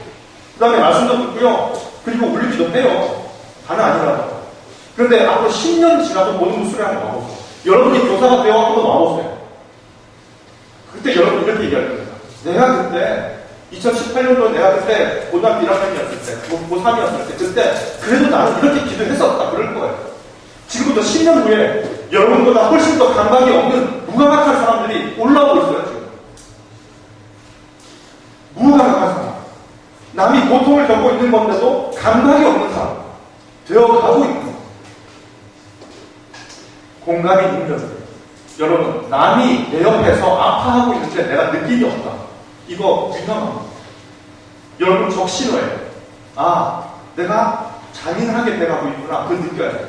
그 다음에 말씀도 듣고요, 그리고 울리기도 해요. 다는 아니라도. 그런데 앞으로 10년 지나도 모든 무술에 한번 와보세요. 여러분이 교사가 되어 한번 와보세요. 그때 여러분 이렇게 얘기할 겁니다. 내가 그때 2018년도 내가 그때 고등학교 1학년이었을 때, 고3이었을 때, 그때 그래도 나는 이렇게 기도했었다 그럴 거예요. 지금부터 10년 후에 여러분보다 훨씬 더 감각이 없는 무감각한 사람들이 올라오고 있어요, 지금. 무감각한 사람. 남이 고통을 겪고 있는 건데도 감각이 없는 사람. 되어가고 있는 거예요. 공감이 있는 여러분, 남이 내 옆에서 아파하고 있는데 내가 느낌이 없다. 이거 위험합니다. 여러분 적신호예요. 아, 내가 잔인하게 돼가고 있구나. 그걸 느껴야 돼요.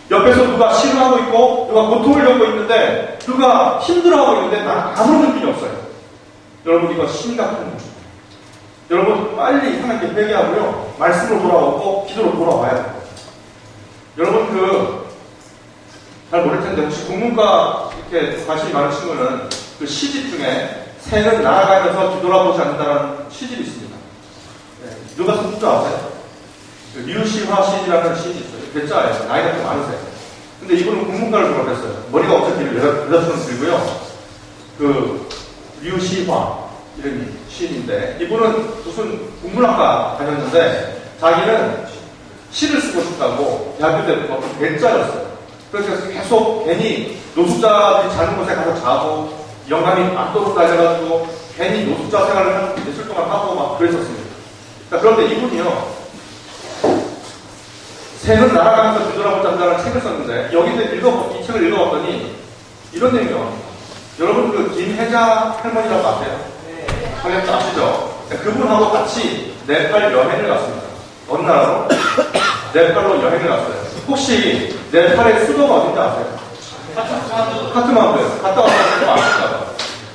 옆에서 누가 싫어하고 있고 누가 고통을 겪고 있는데 누가 힘들어하고 있는데 나는 아무런 느낌이 없어요. 여러분 이거 심각한 문제입니다. 여러분 빨리 하나님께 회개하고요. 말씀으로 돌아오고 기도로 돌아와야 돼요. 여러분 잘 모를 텐데 혹시 국문과 이렇게 관심이 많은 친구는 그 시집 중에 새는 날아가면서 뒤돌아보지 않는다는 시집이 있습니다. 네. 누가 쓴 줄 아세요? 류시화 시인이라는 시인이 있어요. 대자예요. 나이가 좀 많으세요. 근데 이분은 국문과를 졸업했어요. 머리가 엄청 여자처럼 들고요. 류시화 이름이 시인인데 이분은 무슨 국문학과 다녔는데 자기는 시를 쓰고 싶다고 대학교 때부터 대자였어요. 그래서 계속 괜히 노숙자들이 자는 곳에 가서 자고 영감이 안도로 달려가지고 괜히 노숙자 생활을 한 며칠 동안 하고 막 그랬었습니다. 그런데 이분이요. 새는 날아가면서 뒤돌아보지 않는다는 책을 썼는데 여기서 이 책을 읽어봤더니 이런 내용이 나옵니다. 여러분 그 김혜자 할머니라고 아세요? 네. 할머니 아시죠? 그분하고 같이 네팔 여행을 갔습니다. 어느 나라로? 네팔로 여행을 갔어요. 혹시 네팔의 수도가 어딘지 아세요? 카트만두예요. 갔다 왔다는 아실까요?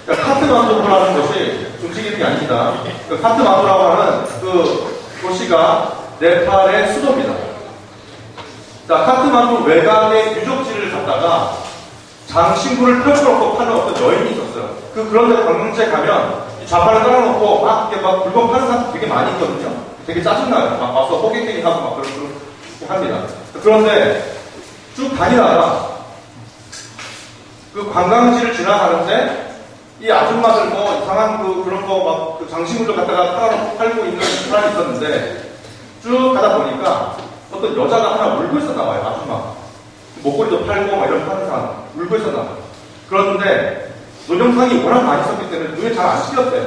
카트만두라는 것이 중식이 아닙니다. 카트만두라고 하는 그 도시가 네팔의 수도입니다. 자, 카트만두 외곽의 유적지를 갔다가 장신구를 펼쳐놓고 파는 어떤 여인이 있었어요. 그런데 관광지에 가면 이 좌판을 깔아놓고 막 이렇게 막 물건 파는 사람 되게 많이 있거든요. 되게 짜증나요. 막 와서 호객행위 하고 막 그렇게 합니다. 그런데 쭉 다니다가 그 관광지를 지나가는데 이 아줌마들 뭐 이상한 그런 거 막 그 장신구를 갖다가 팔고 있는 사람이 있었는데 쭉 가다 보니까 어떤 여자가 하나 울고 있었나 봐요. 아줌마. 목걸이도 팔고 막 이런 파는 사람 울고 있었나 봐요. 그런데 노정상이 워낙 많이 있었기 때문에 눈에 잘 안 띄었대요.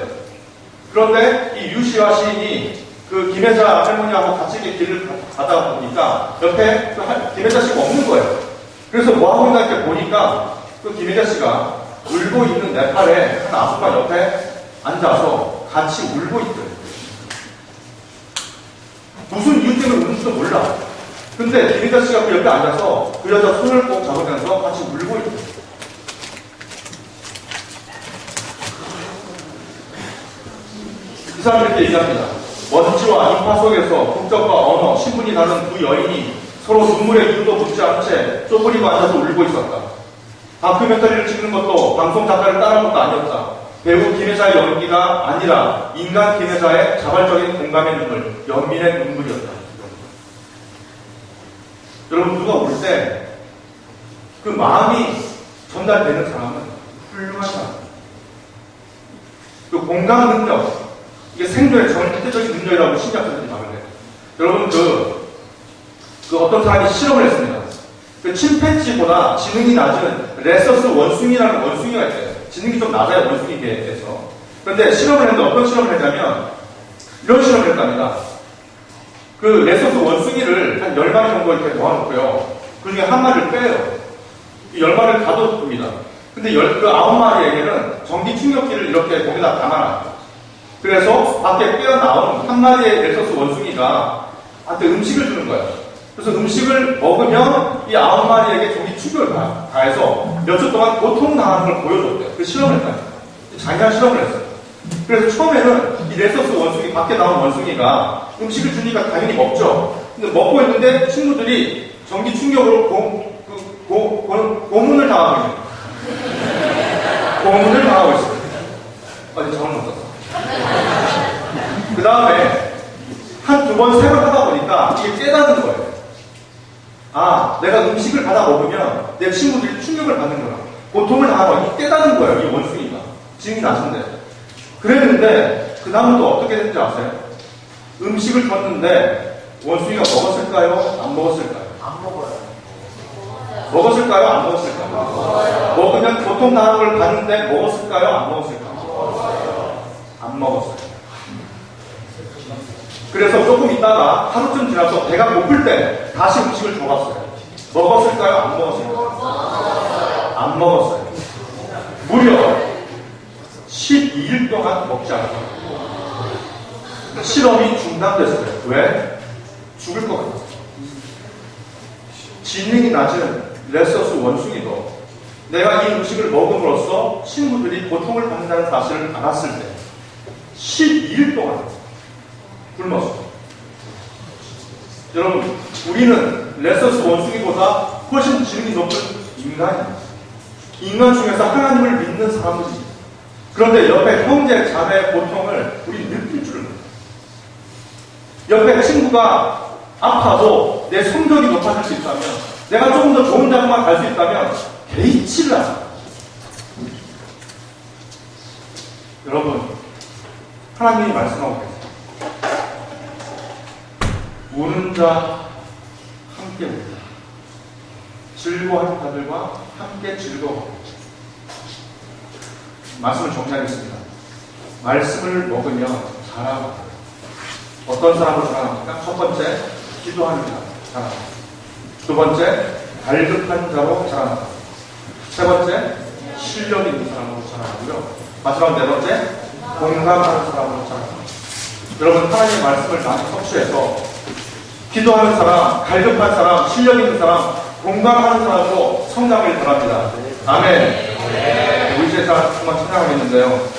그런데 이 유시화 시인이 그 김혜자 할머니하고 같이 길을 가다 보니까 옆에 그 김혜자 씨가 없는 거예요. 그래서 뭐하고 있나 이렇게 보니까 그 김혜자 씨가 울고 있는 네팔에 한 아줌마 옆에 앉아서 같이 울고 있대요. 무슨 이유 때문에 우는지도 몰라. 근데 김혜자 씨가 그 옆에 앉아서 그 여자 손을 꼭 잡으면서 같이 울고 있대요. 이 사람이 이렇게 얘기합니다. 먼지와 인파 속에서 국적과 언어, 신분이 다른 두 여인이 서로 눈물의 이유도 묻지 않은 채 쪼그리고 앉아서 울고 있었다. 다큐멘터리를 찍는 것도 방송 작가를 따라한 것도 아니었다. 배우 김혜자의 연기가 아니라 인간 김혜자의 자발적인 공감의 눈물, 연민의 눈물이었다. 여러분 누가 울 때 그 마음이 전달되는 사람은 훌륭한 사람. 그 공감 능력, 이게 생존의 절대적인 능력이라고 신약자들이 말을 해요. 여러분 그 어떤 사람이 실험을 했습니다. 그 침팬지보다 지능이 낮은 레서스 원숭이라는 원숭이가 있어요. 지능이 좀 낮아요, 원숭이에 비해서. 그런데 실험을 했는데 어떤 실험을 했냐면 이런 실험을 했답니다. 그 레서스 원숭이를 한 10마리 정도 이렇게 모아놓고요. 그 중에 한 마리를 빼요. 이 10마리를 가둬둡니다. 근데 그 9마리에게는 전기 충격기를 이렇게 거기다 담아놔요. 그래서 밖에 빼어나온 한 마리의 레서스 원숭이가 한테 음식을 주는 거예요. 그래서 음식을 먹으면 이 9마리에게 전기 충격을 가해서 몇 주 동안 고통당하는 걸 보여줬대요. 그 실험을 했다니까. 잔인한 실험을 했어요. 그래서 처음에는 이 레서스 원숭이, 밖에 나온 원숭이가 음식을 주니까 당연히 먹죠. 근데 먹고 있는데 친구들이 전기 충격으로 고문을 당하고 있는 거예요. 고문을 당하고 있어요. 어제 저는 못 썼어. 그 다음에 한 두 번, 세 번 하다 보니까 이게 깨닫는 거예요. 아, 내가 음식을 받아 먹으면 내 친구들이 충격을 받는구나. 고통을 당하고 깨닫는 거예요, 이 원숭이가. 지능이 낮은데. 그랬는데, 그 다음은 또 어떻게 됐는지 아세요? 음식을 줬는데, 원숭이가 먹었을까요? 안 먹었을까요? 안 먹어요. 먹었을까요? 안 먹었을까요? 먹어요. 먹으면 고통 당하는 걸 봤는데, 먹었을까요? 안 먹었을까요? 먹어요. 안 먹었어요. 그래서 조금 있다가 하루쯤 지나서 배가 고플 때 다시 음식을 줘봤어요. 먹었을까요? 안 먹었을까요? 안 먹었어요. 무려 12일 동안 먹지 않았어요. 실험이 중단됐어요. 왜? 죽을 것 같아서. 지능이 낮은 레서스 원숭이도 내가 이 음식을 먹음으로써 친구들이 고통을 받는다는 사실을 알았을 때 12일 동안 굶었어요. 여러분, 우리는 레서스 원숭이보다 훨씬 지능이 높은 인간입니다. 인간 중에서 하나님을 믿는 사람들이, 그런데 옆에 형제, 자매의 고통을 우리 느낄 줄을 몰라요. 옆에 친구가 아파도 내 성적이 높아질 수 있다면, 내가 조금 더 좋은 대학만 갈 수 있다면 개의치를 합니다. 여러분, 하나님이 말씀하고 계세요. 우는 자 함께 울다. 즐거워하는 자들과 함께 즐거워. 말씀을 정리하겠습니다. 말씀을 먹으면 자라고. 어떤 사람으로 자라납니까? 첫 번째, 기도하는 자 자라납니다. 두 번째, 갈급한 자로 자라납니다. 세 번째, 실력 있는 사람으로 자라나고요. 마지막 네 번째, 공감하는 사람으로 자라납니다. 여러분, 하나님의 말씀을 많이 섭취해서 기도하는 사람, 갈급한 사람, 실력 있는 사람, 공감하는 사람으로 성장을 바랍니다. 아멘. 우리 제사 정말 찬양하겠는데요.